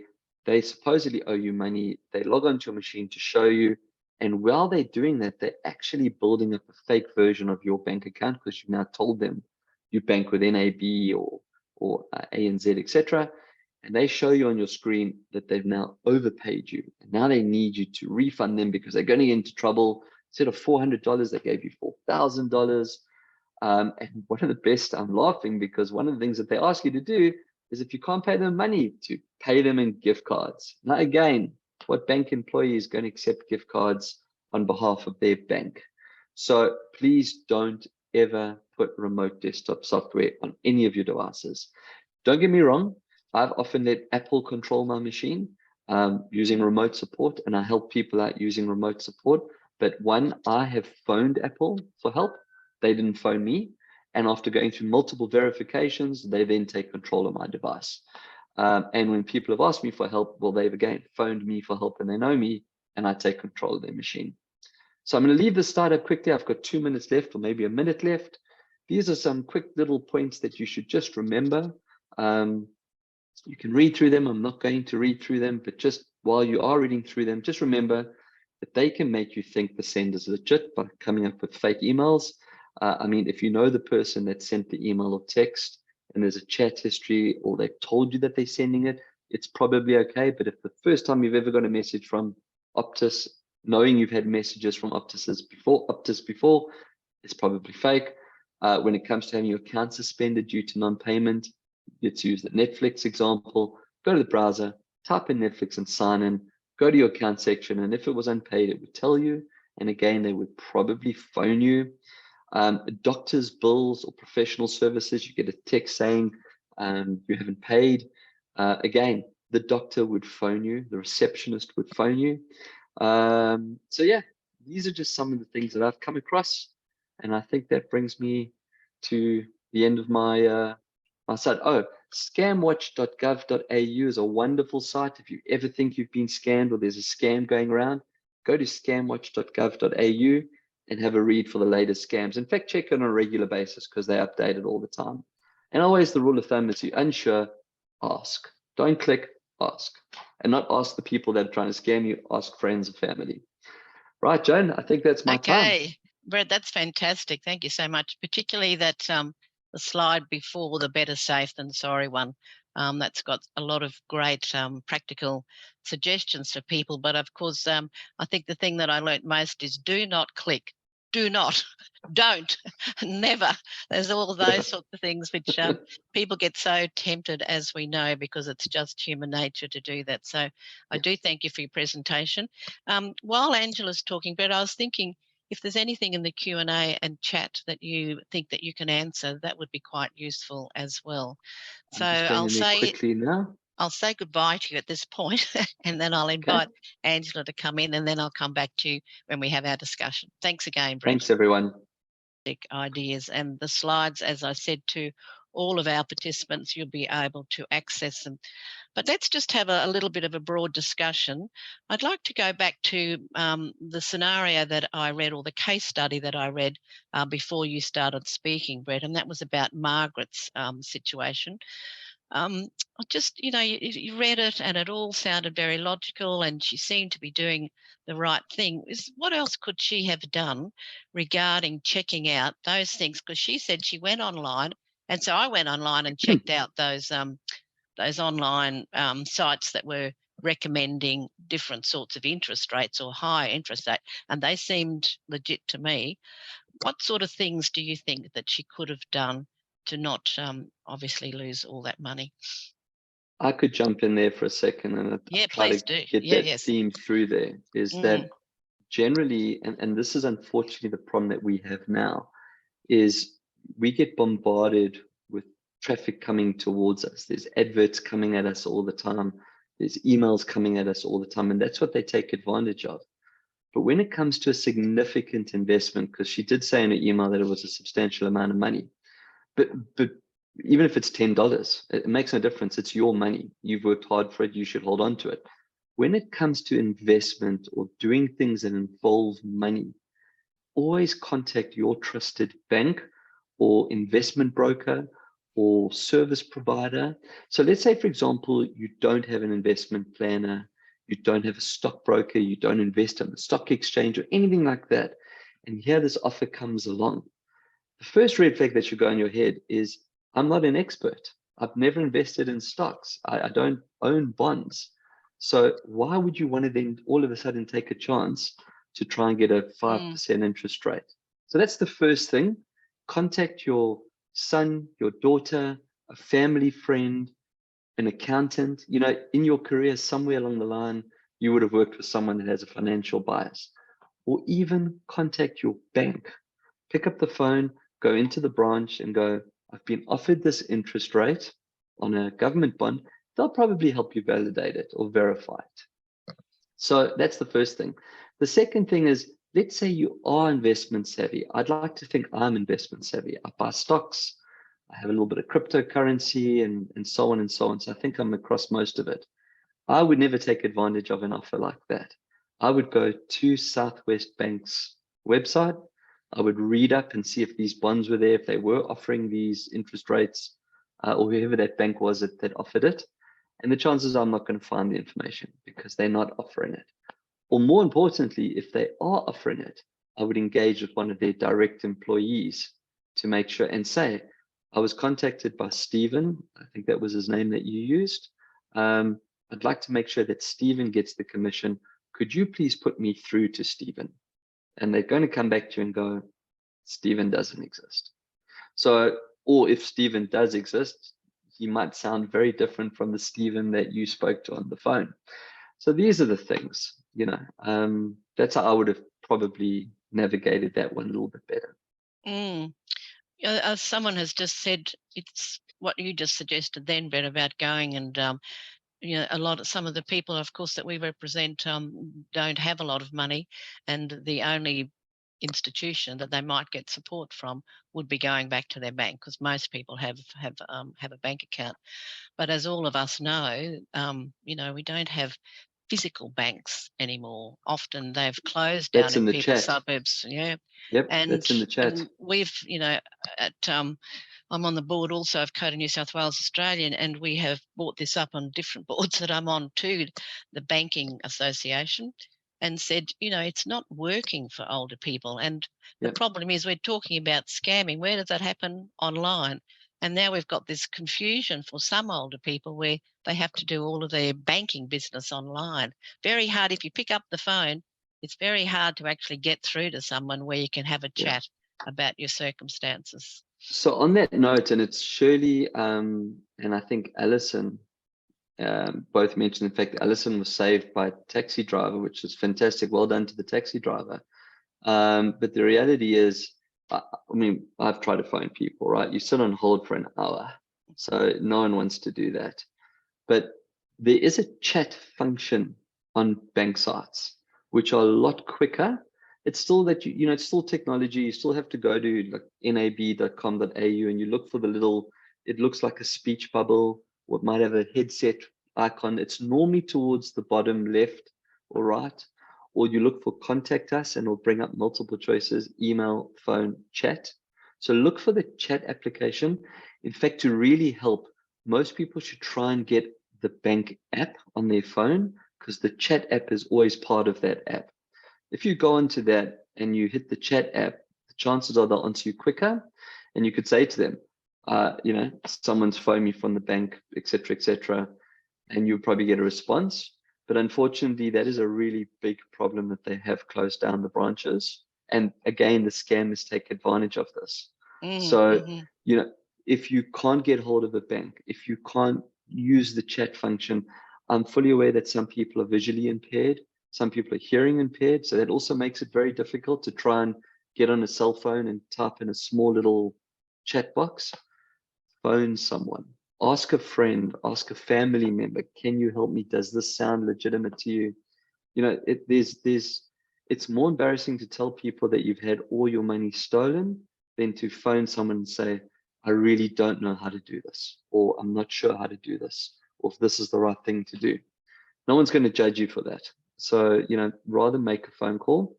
they supposedly owe you money. They log onto your machine to show you. And while they're doing that, they're actually building up a fake version of your bank account because you've now told them you bank with NAB or ANZ, etc. And they show you on your screen that they've now overpaid you. And now they need you to refund them because they're going to get into trouble. Instead of $400, they gave you $4,000. And one of the best, I'm laughing because one of the things that they ask you to do is if you can't pay them money, to pay them in gift cards. Now, again, what bank employee is going to accept gift cards on behalf of their bank? So please don't ever put remote desktop software on any of your devices. Don't get me wrong. I've often let Apple control my machine using remote support, and I help people out using remote support. But one, I have phoned Apple for help. They didn't phone me. And after going through multiple verifications, they then take control of my device. And when people have asked me for help, well, they've again phoned me for help and they know me, and I take control of their machine. So I'm going to leave this slide up quickly. I've got 2 minutes left, or maybe a minute left. These are some quick little points that you should just remember. You can read through them. I'm not going to read through them, but just while you are reading through them, just remember that they can make you think the sender's legit by coming up with fake emails. I mean, if you know the person that sent the email or text and there's a chat history, or they've told you that they're sending it, it's probably okay. But if the first time you've ever got a message from Optus, knowing you've had messages from Optus before, it's probably fake. When it comes to having your account suspended due to non-payment, let's use the Netflix example. Go to the browser, type in Netflix and sign in, go to your account section, and if it was unpaid, it would tell you. And again, they would probably phone you. Doctor's bills or professional services, you get a text saying you haven't paid. Again, the doctor would phone you, the receptionist would phone you. So yeah, these are just some of the things that I've come across. And I think that brings me to the end of my my site. Oh, scamwatch.gov.au is a wonderful site. If you ever think you've been scammed or there's a scam going around, go to scamwatch.gov.au and have a read for the latest scams. In fact, check it on a regular basis because they update it all the time. And always the rule of thumb is, you're unsure, ask. Don't click, ask. And not ask the people that are trying to scam you, ask friends or family. Right, Joan, I think that's my time. Okay, Brett, that's fantastic. Thank you so much, particularly that the slide before, the better safe than sorry one. That's got a lot of great practical suggestions for people. But of course, I think the thing that I learnt most is do not click. Do not, don't, never. There's all those sorts of things which people get so tempted, as we know, because it's just human nature to do that. So I do thank you for your presentation. While Angela's talking, Brett, I was thinking, if there's anything in the Q&A and chat that you think that you can answer, that would be quite useful as well. So I'll say goodbye to you at this point, and then I'll invite Angela to come in, and then I'll come back to you when we have our discussion. Thanks again, Brett. Thanks, everyone. Ideas and the slides, as I said to all of our participants, you'll be able to access them. But let's just have a little bit of a broad discussion. I'd like to go back to the scenario that I read, or the case study that I read before you started speaking, Brett, and that was about Margaret's situation. Just, you read it and it all sounded very logical, and she seemed to be doing the right thing. What else could she have done regarding checking out those things? Because she said she went online, and so I went online and checked out those online sites that were recommending different sorts of interest rates or higher interest rate, and they seemed legit to me. What sort of things do you think that she could have done to not obviously lose all that money? I could jump in there for a second and try to get that theme through there, is that generally, and this is unfortunately the problem that we have now, is we get bombarded with traffic coming towards us. There's adverts coming at us all the time. There's emails coming at us all the time, and that's what they take advantage of. But when it comes to a significant investment, because she did say in her email that it was a substantial amount of money, but even if it's $10, it makes no difference. It's your money. You've worked hard for it. You should hold on to it. When it comes to investment or doing things that involve money, always contact your trusted bank or investment broker or service provider. So let's say, for example, you don't have an investment planner, you don't have a stockbroker, you don't invest on the stock exchange or anything like that, and here this offer comes along. The first red flag that should go in your head is, I'm not an expert. I've never invested in stocks. I don't own bonds. So why would you want to then all of a sudden take a chance to try and get a 5% interest rate? So that's the first thing. Contact your son, your daughter, a family friend, an accountant. In your career, somewhere along the line, you would have worked with someone that has a financial bias. Or even contact your bank. Pick up the phone, go into the branch and go, I've been offered this interest rate on a government bond. They'll probably help you validate it or verify it. So that's the first thing. The second thing is, let's say you are investment savvy. I'd like to think I'm investment savvy. I buy stocks. I have a little bit of cryptocurrency and so on and so on. So I think I'm across most of it. I would never take advantage of an offer like that. I would go to Southwest Bank's website. I would read up and see if these bonds were there, if they were offering these interest rates, or whoever that bank was that offered it. And the chances are I'm not going to find the information because they're not offering it. Or more importantly, if they are offering it, I would engage with one of their direct employees to make sure and say, I was contacted by Stephen. I think that was his name that you used. I'd like to make sure that Stephen gets the commission. Could you please put me through to Stephen? And they're going to come back to you and go, Stephen doesn't exist. So, or if Stephen does exist, he might sound very different from the Stephen that you spoke to on the phone. So these are the things, that's how I would have probably navigated that one a little bit better. As someone has just said, it's what you just suggested then, Brett, about going and some of the people, of course, that we represent don't have a lot of money, and the only institution that they might get support from would be going back to their bank, because most people have a bank account. But as all of us know, we don't have physical banks anymore. Often they've closed down That's in in the people's chat. suburbs. Yeah, Yep, and that's in the chat. we've at I'm on the board also of COTA New South Wales Australian, and we have brought this up on different boards that I'm on too, the Banking Association, and said, it's not working for older people. And the problem is we're talking about scamming. Where does that happen? Online. And now we've got this confusion for some older people where they have to do all of their banking business online. Very hard. If you pick up the phone, it's very hard to actually get through to someone where you can have a chat about your circumstances. So on that note, and it's Shirley and I think Alison both mentioned, in fact, Alison was saved by a taxi driver, which is fantastic. Well done to the taxi driver. But the reality is, I mean, I've tried to phone people, right? You sit on hold for an hour. So no one wants to do that. But there is a chat function on bank sites, which are a lot quicker. It's still that, it's still technology. You still have to go to like nab.com.au and you look for the little, it looks like a speech bubble, or it might have a headset icon. It's normally towards the bottom left or right. Or you look for contact us and it'll bring up multiple choices: email, phone, chat. So look for the chat application. In fact, to really help, most people should try and get the bank app on their phone, because the chat app is always part of that app. If you go into that and you hit the chat app, the chances are they'll answer you quicker. And you could say to them, someone's phoned me from the bank, etc., and you'll probably get a response. But unfortunately, that is a really big problem, that they have closed down the branches. And again, the scammers take advantage of this. So, if you can't get hold of a bank, if you can't use the chat function, I'm fully aware that some people are visually impaired, some people are hearing impaired. So that also makes it very difficult to try and get on a cell phone and type in a small little chat box. Phone someone. Ask a friend, ask a family member, can you help me? Does this sound legitimate to you? It's more embarrassing to tell people that you've had all your money stolen than to phone someone and say, I really don't know how to do this, or I'm not sure how to do this, or if this is the right thing to do. No one's going to judge you for that. So, rather make a phone call.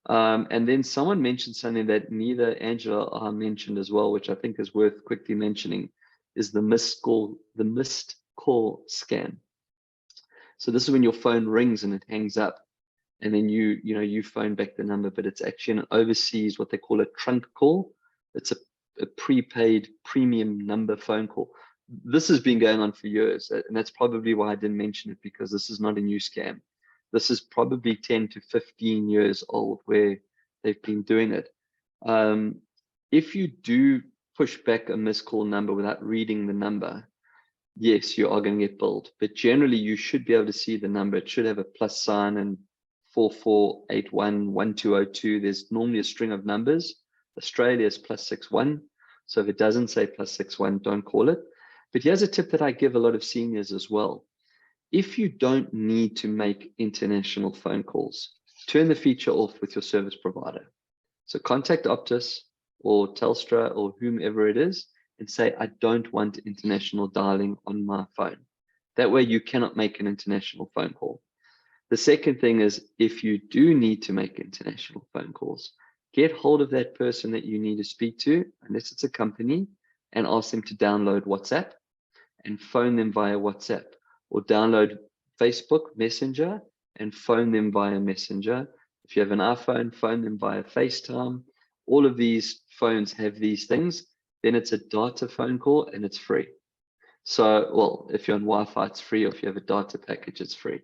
And then someone mentioned something that neither Angela or I mentioned as well, which I think is worth quickly mentioning, is the missed call scam. So this is when your phone rings and it hangs up, and then you phone back the number, but it's actually an overseas, what they call a trunk call. It's a prepaid premium number phone call. This has been going on for years, and that's probably why I didn't mention it, because this is not a new scam. This is probably 10 to 15 years old where they've been doing it. If you do push back a missed call number without reading the number, yes, you are going to get billed. But generally, you should be able to see the number. It should have a plus sign and 4481 1202. There's normally a string of numbers. Australia is +61. So if it doesn't say +61, don't call it. But here's a tip that I give a lot of seniors as well. If you don't need to make international phone calls, turn the feature off with your service provider. So contact Optus or Telstra or whomever it is and say, I don't want international dialing on my phone. That way you cannot make an international phone call. The second thing is, if you do need to make international phone calls, get hold of that person that you need to speak to, unless it's a company, and ask them to download WhatsApp and phone them via WhatsApp, or download Facebook Messenger and phone them via Messenger. If you have an iPhone, phone them via FaceTime. All of these phones have these things. Then it's a data phone call and it's free. So, well, if you're on Wi-Fi, it's free, or if you have a data package, it's free.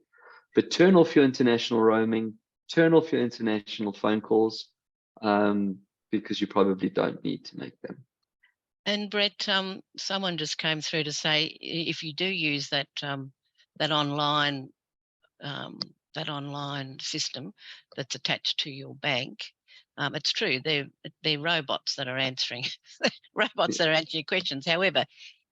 But turn off your international roaming, turn off your international phone calls, because you probably don't need to make them. And Brett, someone just came through to say, if you do use that that online system that's attached to your bank, it's true, they're robots that are answering robots that are answering questions. However,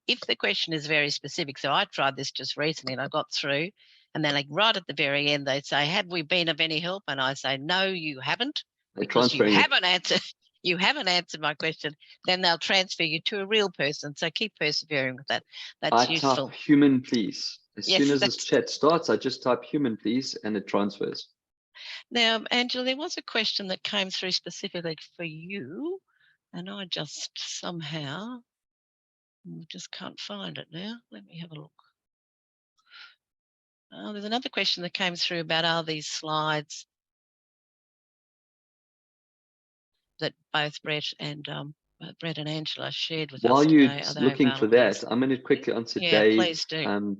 if the question is very specific, so I tried this just recently and I got through, and then like right at the very end they say, have we been of any help? And I say, no, you haven't. because you haven't answered. You haven't answered my question. Then they'll transfer you to a real person. So keep persevering with that. That's useful. Type human, please. As Yes, soon as this chat starts, I just type human, please, and it transfers. Now, Angela, there was a question that came through specifically for you, and I just somehow just can't find it now. Let me have a look. Oh, there's another question that came through about, are these slides that both Brett and Angela shared with While us you're today, are they looking for available? that, I'm going to quickly answer Yeah, Dave. please do.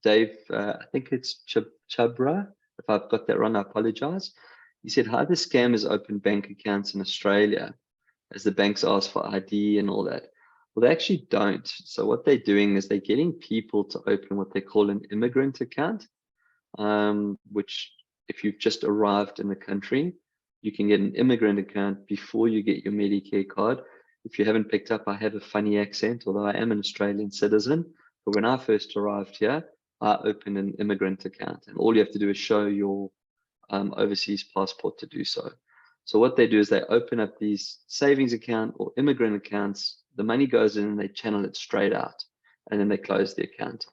Dave, I think it's Chabra. If I've got that wrong, I apologize. He said, how the scammers open bank accounts in Australia as the banks ask for ID and all that. Well, they actually don't. So what they're doing is they're getting people to open what they call an immigrant account, which if you've just arrived in the country, you can get an immigrant account before you get your Medicare card. If you haven't picked up, I have a funny accent, although I am an Australian citizen. But when I first arrived here, I opened an immigrant account, and all you have to do is show your overseas passport to do so. So what they do is they open up these savings account or immigrant accounts. The money goes in and they channel it straight out, and then they close the account.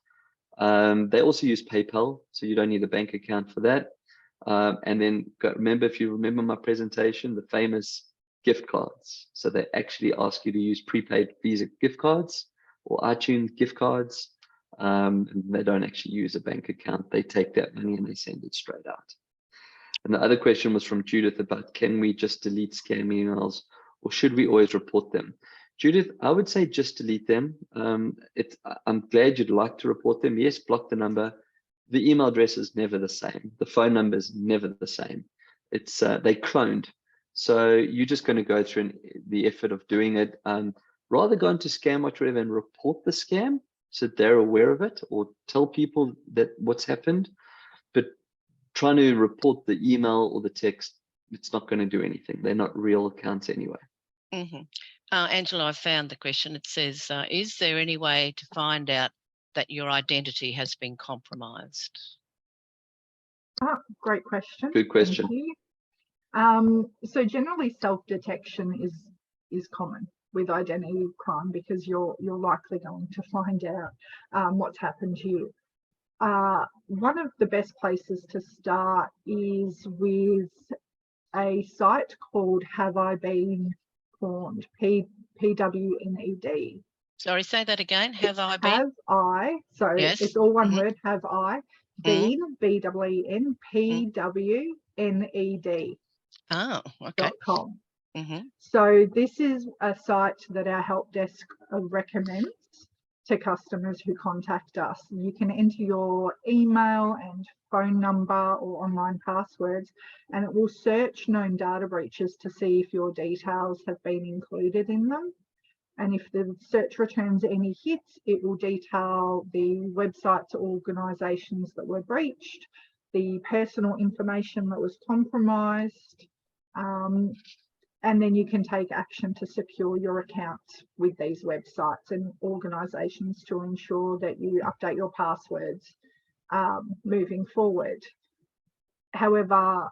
They also use PayPal, so you don't need a bank account for that. And then remember, if you remember my presentation, the famous gift cards. So they actually ask you to use prepaid Visa gift cards or iTunes gift cards. And they don't actually use a bank account. They take that money and they send it straight out. And the other question was from Judith about, can we just delete scam emails or should we always report them? Judith, I would say just delete them. I'm glad you'd like to report them. Yes, block the number. The email address is never the same. The phone number is never the same. It's they cloned. So you're just going to go through the effort of doing it. Rather go into Scam Watch and report the scam so they're aware of it, or tell people that what's happened. But trying to report the email or the text, it's not going to do anything. They're not real accounts anyway. Mm-hmm. Angela, I found the question. It says, is there any way to find out that your identity has been compromised? Great question. Good question. Thank you. So generally self-detection is common with identity crime because you're likely going to find out what's happened to you. One of the best places to start is with a site called Have I Been Pawned? PWNED. Sorry, say that again. Have I been? Have I, so yes. It's all one word, have I been, B-E-E-N, PWNED. Oh, okay. .com. So this is a site that our help desk recommends to customers who contact us. You can enter your email and phone number or online passwords, and it will search known data breaches to see if your details have been included in them. And if the search returns any hits, it will detail the websites or organisations that were breached, the personal information that was compromised, and then you can take action to secure your accounts with these websites and organisations to ensure that you update your passwords moving forward. However,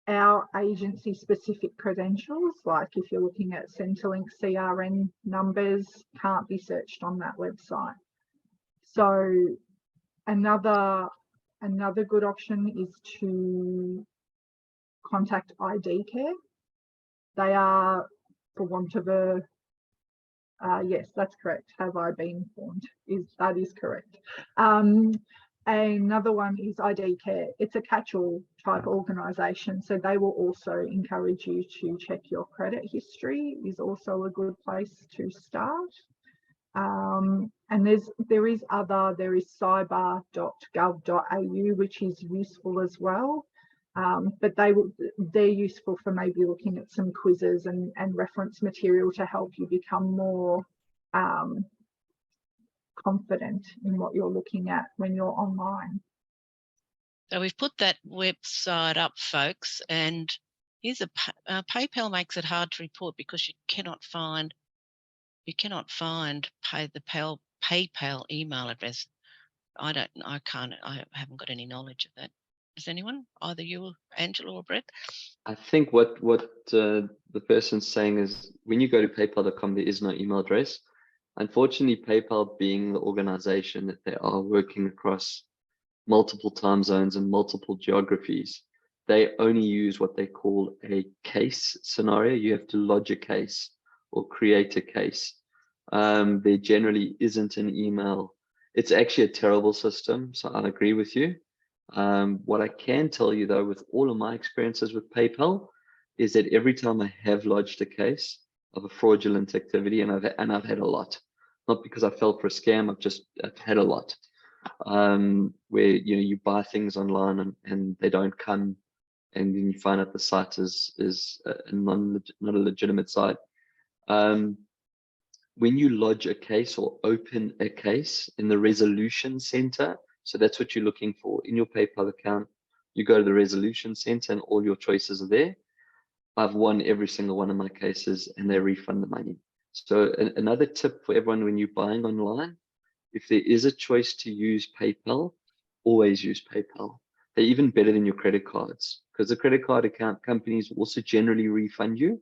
our agency specific credentials, like if you're looking at Centrelink CRN numbers, can't be searched on that website. So another good option is to contact ID Care. They are, for want of a, yes, that's correct. Have I been informed? That is correct. Another one is ID Care. It's a catch-all type organisation, so they will also encourage you to check your credit history. Is also a good place to start. And there is cyber.gov.au, which is useful as well. But they're useful for maybe looking at some quizzes and reference material to help you become more confident in what you're looking at when you're online. So we've put that website up, folks, and here's PayPal makes it hard to report because you cannot find the PayPal email address. I haven't got any knowledge of that. Does anyone, either you, Angela, or Brett? I think what the person's saying is when you go to paypal.com, there is no email address. Unfortunately, PayPal being the organization that they are working across multiple time zones and multiple geographies, they only use what they call a case scenario. You have to lodge a case or create a case. There generally isn't an email. It's actually a terrible system, so I'll agree with you. What I can tell you though, with all of my experiences with PayPal, is that every time I have lodged a case of a fraudulent activity, and I've had a lot, not because I fell for a scam, I've had a lot, where you buy things online and they don't come, and then you find out the site is not a legitimate site. When you lodge a case or open a case in the resolution center, so that's what you're looking for in your PayPal account, you go to the resolution center and all your choices are there. I've won every single one of my cases and they refund the money. So another tip for everyone when you're buying online, if there is a choice to use PayPal, always use PayPal. They're even better than your credit cards, because the credit card account companies also generally refund you,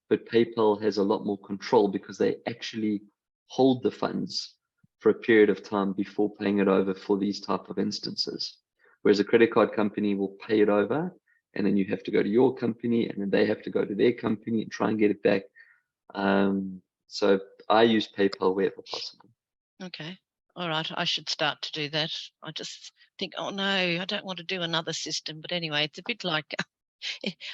but PayPal has a lot more control because they actually hold the funds for a period of time before paying it over for these type of instances. Whereas a credit card company will pay it over, and then you have to go to your company, and then they have to go to their company and try and get it back. So I use PayPal wherever possible. Okay. All right. I should start to do that. I just think, oh no, I don't want to do another system. But anyway, it's a bit like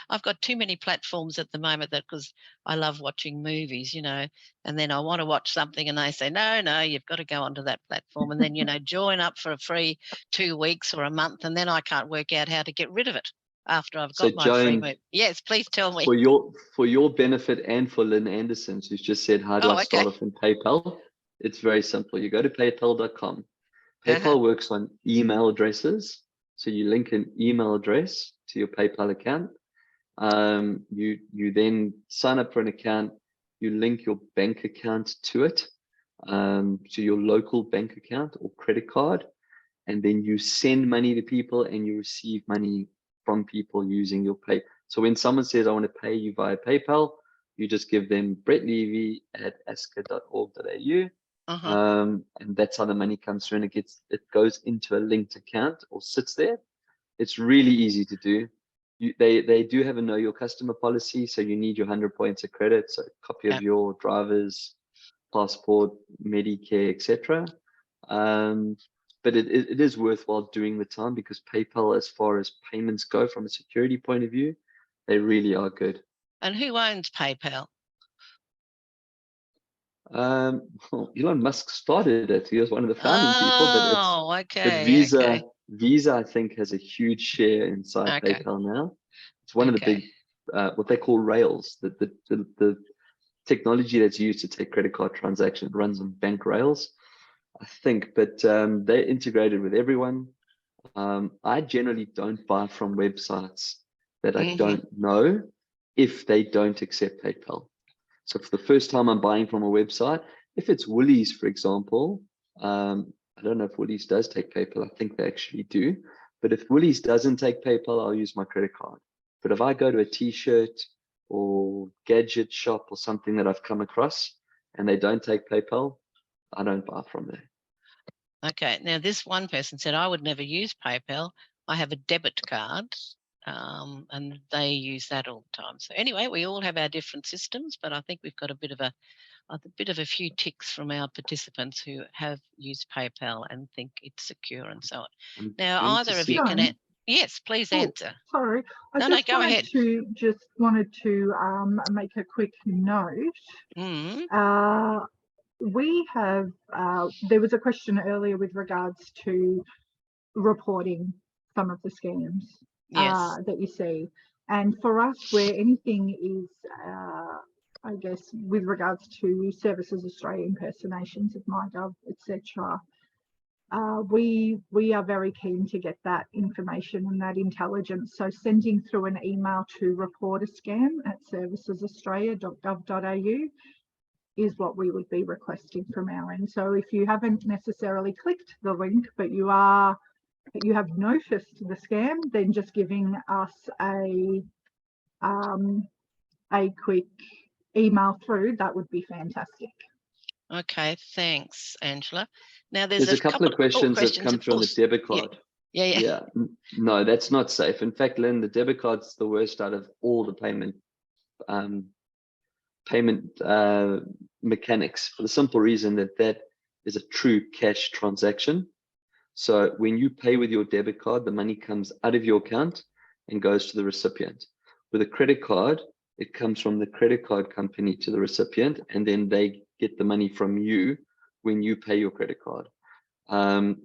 I've got too many platforms at the moment, that because I love watching movies, and then I want to watch something and they say, no, you've got to go onto that platform, and then, join up for a free 2 weeks or a month, and then I can't work out how to get rid of it after I've got my free movie. Yes, please tell me. For your benefit and for Lynn Anderson, who's just said, how do I start off in PayPal? It's very simple. You go to paypal.com. PayPal works on email addresses. So you link an email address to your PayPal account. You then sign up for an account. You link your bank account to it, to your local bank account or credit card. And then you send money to people and you receive money from people using your pay. So when someone says, I want to pay you via PayPal, you just give them Brett Levy at ascca.org.au. And that's how the money comes through, and it goes into a linked account or sits there. It's really easy to do. They do have a know your customer policy, so you need your 100 points of credit, so a copy of your driver's passport, Medicare, etc. But it is worthwhile doing the time, because PayPal, as far as payments go from a security point of view, they really are good. And who owns PayPal? Well, Elon Musk started it. He was one of the founding people, but okay. Visa, I think, has a huge share inside PayPal now. It's one of the big, what they call rails. The technology that's used to take credit card transactions runs on bank rails, I think. But they're integrated with everyone. I generally don't buy from websites that I don't know if they don't accept PayPal. So for the first time I'm buying from a website, if it's Woolies, for example, I don't know if Woolies does take PayPal. I think they actually do. But if Woolies doesn't take PayPal, I'll use my credit card. But if I go to a t-shirt or gadget shop or something that I've come across and they don't take PayPal, I don't buy from there. Okay. Now, this one person said, I would never use PayPal. I have a debit card. And they use that all the time. So anyway, we all have our different systems, but I think we've got a bit of a few ticks from our participants who have used PayPal and think it's secure and so on. Now, either of you can yes, please answer. Sorry, I just wanted to make a quick note. We have there was a question earlier with regards to reporting some of the scams that you see, and for us, where anything is I guess with regards to Services Australia impersonations of MyGov, etc., we are very keen to get that information and that intelligence. So sending through an email to report a scam at servicesaustralia.gov.au is what we would be requesting from our end. So if you haven't necessarily clicked the link, but you are you have noticed the scam, then just giving us a quick email through, that would be fantastic. Okay, thanks, Angela. Now There's a couple of questions that come through on the debit card. Yeah. No, that's not safe. In fact, Lynn, the debit card's the worst out of all the payment mechanics, for the simple reason that that is a true cash transaction. So when you pay with your debit card, the money comes out of your account and goes to the recipient. With a credit card, it comes from the credit card company to the recipient, and then they get the money from you when you pay your credit card.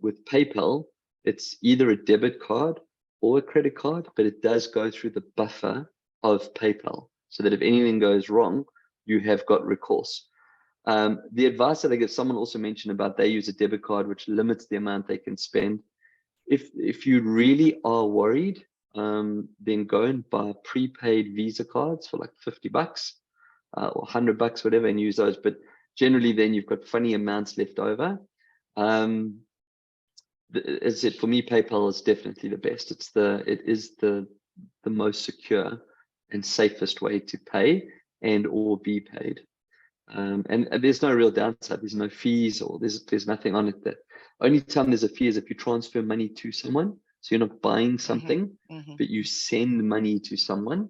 With PayPal, it's either a debit card or a credit card, but it does go through the buffer of PayPal, so that if anything goes wrong, you have got recourse. The advice that I give, someone also mentioned about they use a debit card, which limits the amount they can spend. If you really are worried, then go and buy prepaid Visa cards for like $50 or $100, whatever, and use those. But generally, then you've got funny amounts left over. As I said, for me, PayPal is definitely the best. It is the most secure and safest way to pay and or be paid. And there's no real downside. There's no fees, or there's nothing on it. That only time there's a fee is if you transfer money to someone. So you're not buying something, but you send money to someone.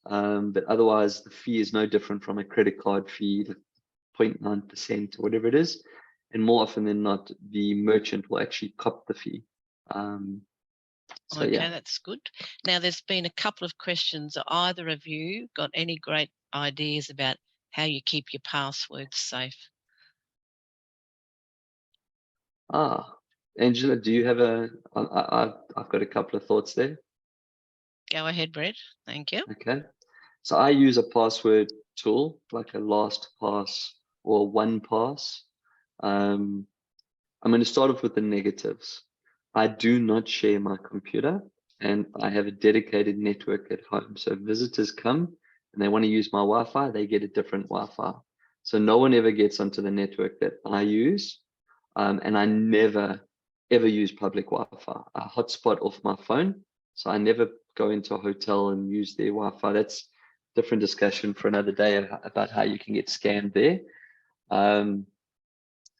But otherwise, the fee is no different from a credit card fee, like 0.9% or whatever it is. And more often than not, the merchant will actually cop the fee. Okay, that's good. Now, there's been a couple of questions. Either of you got any great ideas about how you keep your passwords safe? Angela, do you have I've got a couple of thoughts there. Go ahead, Brett. Thank you. Okay. So I use a password tool like a LastPass or OnePass. I'm going to start off with the negatives. I do not share my computer, and I have a dedicated network at home. So visitors come and they want to use my Wi-Fi, they get a different Wi-Fi. So no one ever gets onto the network that I use. And I never, ever use public Wi-Fi. I hotspot off my phone. So I never go into a hotel and use their Wi-Fi. That's a different discussion for another day about how you can get scammed there.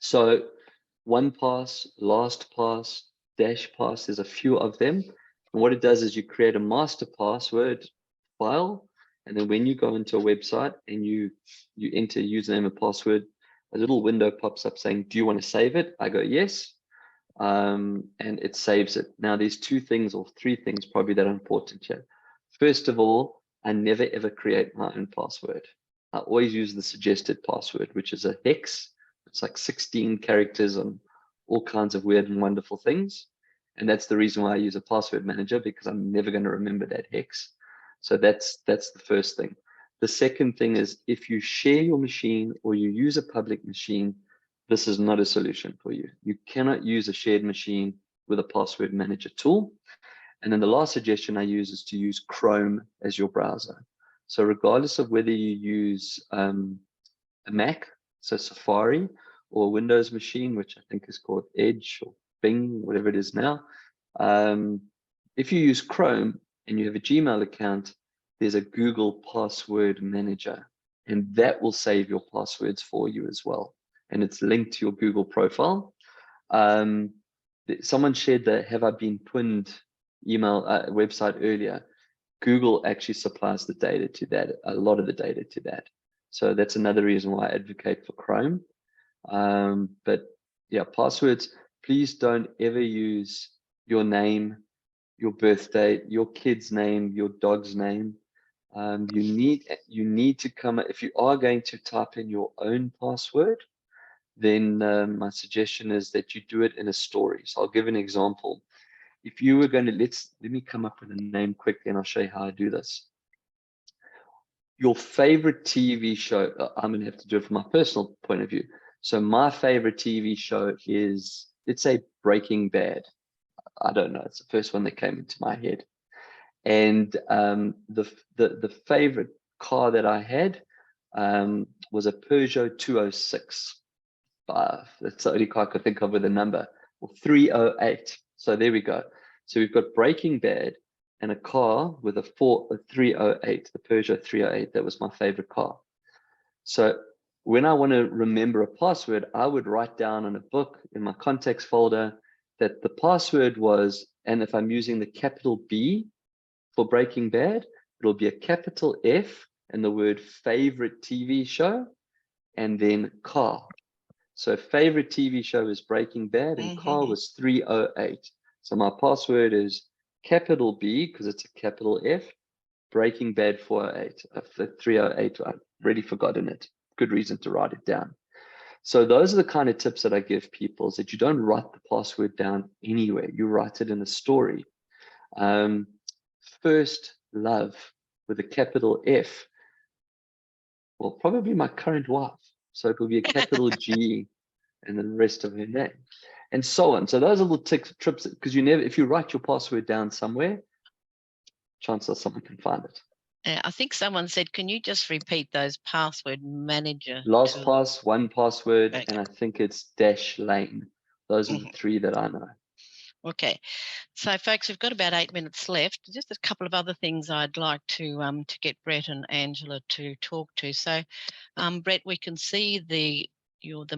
So OnePass, LastPass, DashPass, there's a few of them. And what it does is you create a master password file. And then when you go into a website and you enter username and password, a little window pops up saying, do you want to save it? I go, yes. And it saves it. Now, there's two things or three things probably that are important here. First of all, I never ever create my own password. I always use the suggested password, which is a hex. It's like 16 characters and all kinds of weird and wonderful things. And that's the reason why I use a password manager, because I'm never going to remember that hex. So that's the first thing. The second thing is, if you share your machine or you use a public machine, this is not a solution for you. You cannot use a shared machine with a password manager tool. And then the last suggestion I use is to use Chrome as your browser. So regardless of whether you use a Mac, so Safari, or a Windows machine, which I think is called Edge or Bing, whatever it is now, if you use Chrome and you have a Gmail account, there's a Google Password Manager, and that will save your passwords for you as well. And it's linked to your Google profile. Someone shared the Have I Been Pinned email website earlier. Google actually supplies the data to that, a lot of the data to that. So that's another reason why I advocate for Chrome. But yeah, passwords, please don't ever use your name, your birth date, your kid's name, your dog's name. You need to come, if you are going to type in your own password, then my suggestion is that you do it in a story. So I'll give an example. If you were going to, let me come up with a name quickly and I'll show you how I do this. Your favorite TV show, I'm going to have to do it from my personal point of view. So my favorite TV show is, let's say, Breaking Bad. I don't know, it's the first one that came into my head. And the favorite car that I had was a Peugeot 206. That's the only car I could think of with a number, or 308. So there we go. So we've got Breaking Bad and a car with a 308, the Peugeot 308. That was my favorite car. So when I want to remember a password, I would write down in a book in my contacts folder that the password was, and if I'm using the capital B for Breaking Bad, it'll be a capital F and the word favorite TV show, and then car. So favorite TV show is Breaking Bad, and car was 308. So my password is capital B because it's a capital F, Breaking Bad 408. 308, I've already forgotten it. Good reason to write it down. So those are the kind of tips that I give people, is that you don't write the password down anywhere. You write it in a story. First love with a capital F. Well, probably my current wife. So it will be a capital G and then the rest of her name, and so on. So those are little tips, because you never, if you write your password down somewhere, chances are someone can find it. I think someone said, can you just repeat those password manager? LastPass, 1Password, Okay. and I think it's -lane. Those are the three that I know. Okay, so folks, we've got about 8 minutes left. Just a couple of other things I'd like to get Brett and Angela to talk to. So, Brett, we can see the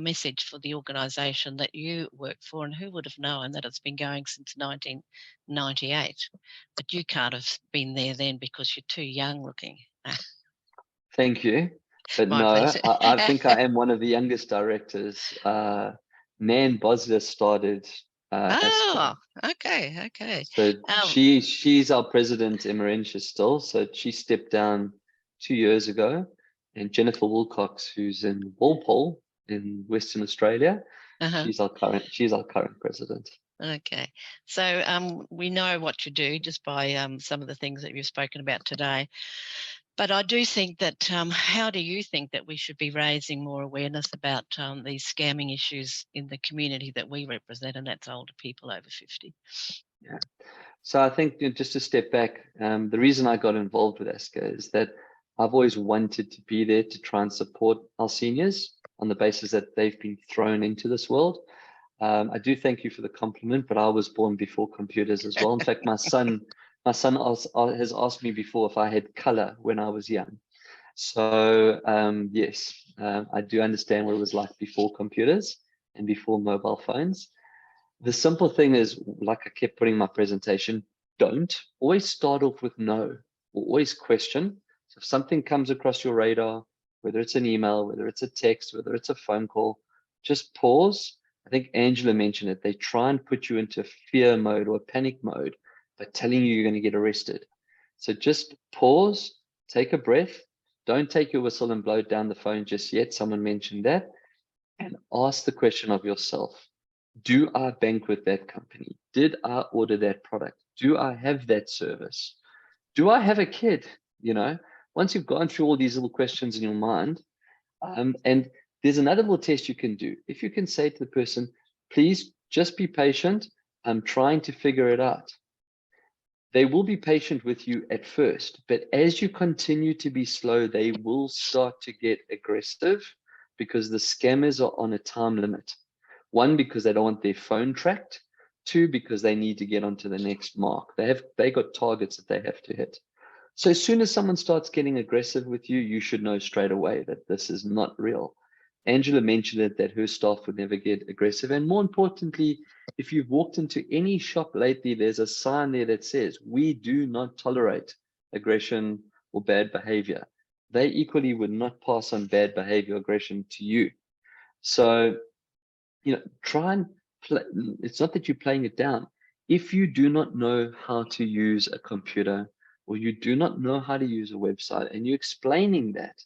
message for the organisation that you work for, and who would have known that it's been going since 1998? But you can't have been there then because you're too young looking. Thank you, but My no, pleasure. I think I am one of the youngest directors. Nan Bosler started ASCCA. Okay. So she's our president emeritus still. So she stepped down 2 years ago, and Jennifer Wilcox, who's in Walpole in Western Australia, she's our current president. Okay, so we know what you do just by some of the things that you've spoken about today. But I do think that, how do you think that we should be raising more awareness about these scamming issues in the community that we represent, and that's older people over 50? Yeah. So I think, just to step back, the reason I got involved with ASCCA is that I've always wanted to be there to try and support our seniors on the basis that they've been thrown into this world. I do thank you for the compliment, but I was born before computers as well. In fact, my son has asked me before if I had color when I was young. So yes, I do understand what it was like before computers and before mobile phones. The simple thing is, like I kept putting in my presentation, don't always start off with no, or always question. So if something comes across your radar, whether it's an email, whether it's a text, whether it's a phone call, just pause. I think Angela mentioned it. They try and put you into fear mode or panic mode by telling you you're going to get arrested. So just pause, take a breath. Don't take your whistle and blow it down the phone just yet. Someone mentioned that. And ask the question of yourself. Do I bank with that company? Did I order that product? Do I have that service? Do I have a kid? Once you've gone through all these little questions in your mind, and there's another little test you can do. If you can say to the person, please just be patient, I'm trying to figure it out. They will be patient with you at first, but as you continue to be slow, they will start to get aggressive because the scammers are on a time limit. One, because they don't want their phone tracked. Two, because they need to get onto the next mark. They got targets that they have to hit. So as soon as someone starts getting aggressive with you, you should know straight away that this is not real. Angela mentioned it, that her staff would never get aggressive. And more importantly, if you've walked into any shop lately, there's a sign there that says, we do not tolerate aggression or bad behavior. They equally would not pass on bad behavior or aggression to you. So, try and play. It's not that you're playing it down. If you do not know how to use a computer, or you do not know how to use a website, and you're explaining that,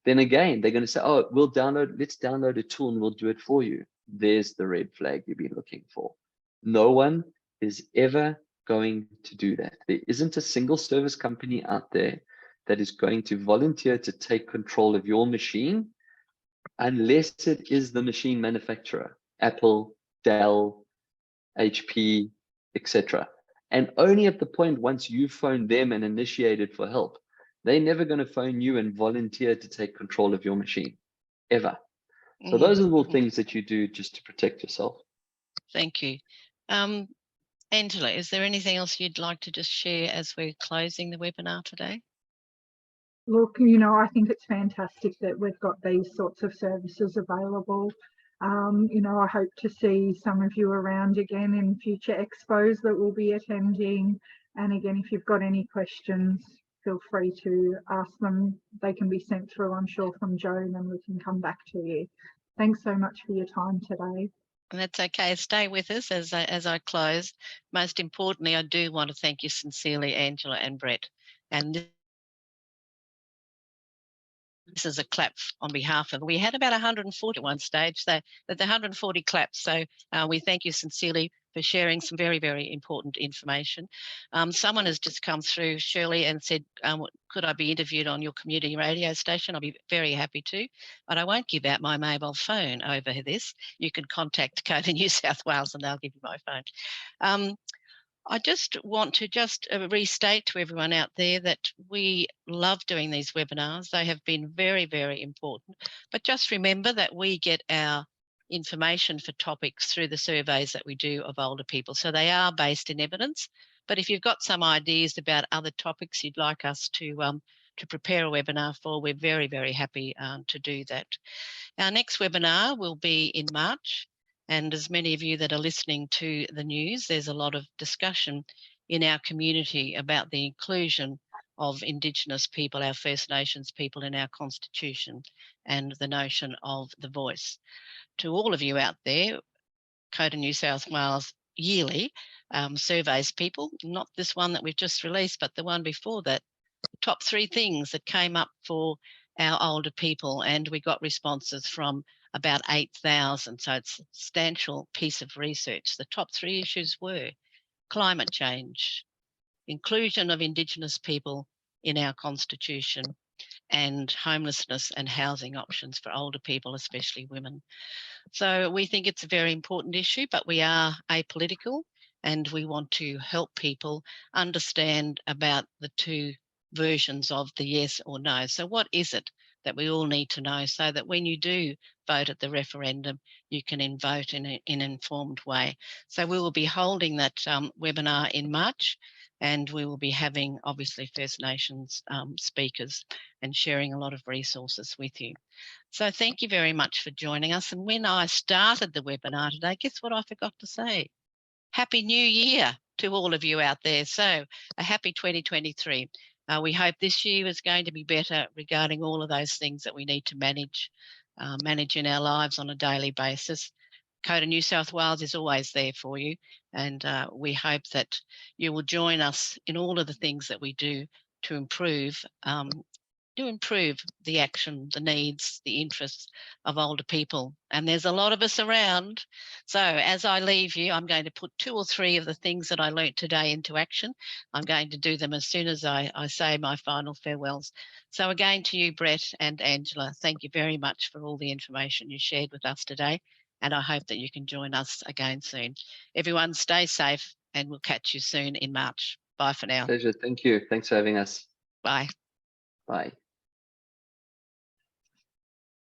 then again, they're going to say, oh, let's download a tool and we'll do it for you. There's the red flag you've been looking for. No one is ever going to do that. There isn't a single service company out there that is going to volunteer to take control of your machine unless it is the machine manufacturer, Apple, Dell, HP, etc. And only at the point once you phone them and initiated for help, they're never going to phone you and volunteer to take control of your machine, ever. So those are the little things that you do just to protect yourself. Thank you. Angela, is there anything else you'd like to just share as we're closing the webinar today? Look, you know, I think it's fantastic that we've got these sorts of services available. You know, I hope to see some of you around again in future expos that we'll be attending. And again, if you've got any questions, feel free to ask them. They can be sent through, I'm sure, from Joan, and we can come back to you. Thanks so much for your time today. And that's okay. Stay with us as I close. Most importantly, I do want to thank you sincerely, Angela and Brett. And this is a clap on behalf of, we had about 140 at one stage, so that the 140 claps. So we thank you sincerely for sharing some very, very important information. Someone has just come through, Shirley, and said, could I be interviewed on your community radio station? I'll be very happy to, but I won't give out my mobile phone over this. You can contact COTA New South Wales and they'll give you my phone. I just want to restate to everyone out there that we love doing these webinars. They have been very, very important. But just remember that we get our information for topics through the surveys that we do of older people. So they are based in evidence. But if you've got some ideas about other topics you'd like us to prepare a webinar for, we're very, very happy to do that. Our next webinar will be in March. And as many of you that are listening to the news, there's a lot of discussion in our community about the inclusion of Indigenous people, our First Nations people in our Constitution, and the notion of the voice. To all of you out there, COTA New South Wales yearly surveys people, not this one that we've just released, but the one before that, the top 3 things that came up for our older people, and we got responses from about 8,000, so it's a substantial piece of research. The top 3 issues were climate change, inclusion of Indigenous people in our Constitution, and homelessness and housing options for older people, especially women. So we think it's a very important issue, but we are apolitical and we want to help people understand about the 2 versions of the yes or no. So what is it that we all need to know so that when you do vote at the referendum, you can vote in an informed way. So we will be holding that webinar in March, and we will be having obviously First Nations speakers and sharing a lot of resources with you. So thank you very much for joining us. And when I started the webinar today, guess what I forgot to say? Happy New Year to all of you out there. So a happy 2023. We hope this year is going to be better regarding all of those things that we need to manage in our lives on a daily basis. COTA New South Wales is always there for you, and we hope that you will join us in all of the things that we do to improve the action, the needs, the interests of older people. And there's a lot of us around. So as I leave you, I'm going to put 2 or 3 of the things that I learnt today into action. I'm going to do them as soon as I say my final farewells. So again to you, Brett and Angela, thank you very much for all the information you shared with us today. And I hope that you can join us again soon. Everyone stay safe, and we'll catch you soon in March. Bye for now. Pleasure. Thank you. Thanks for having us. Bye. Bye.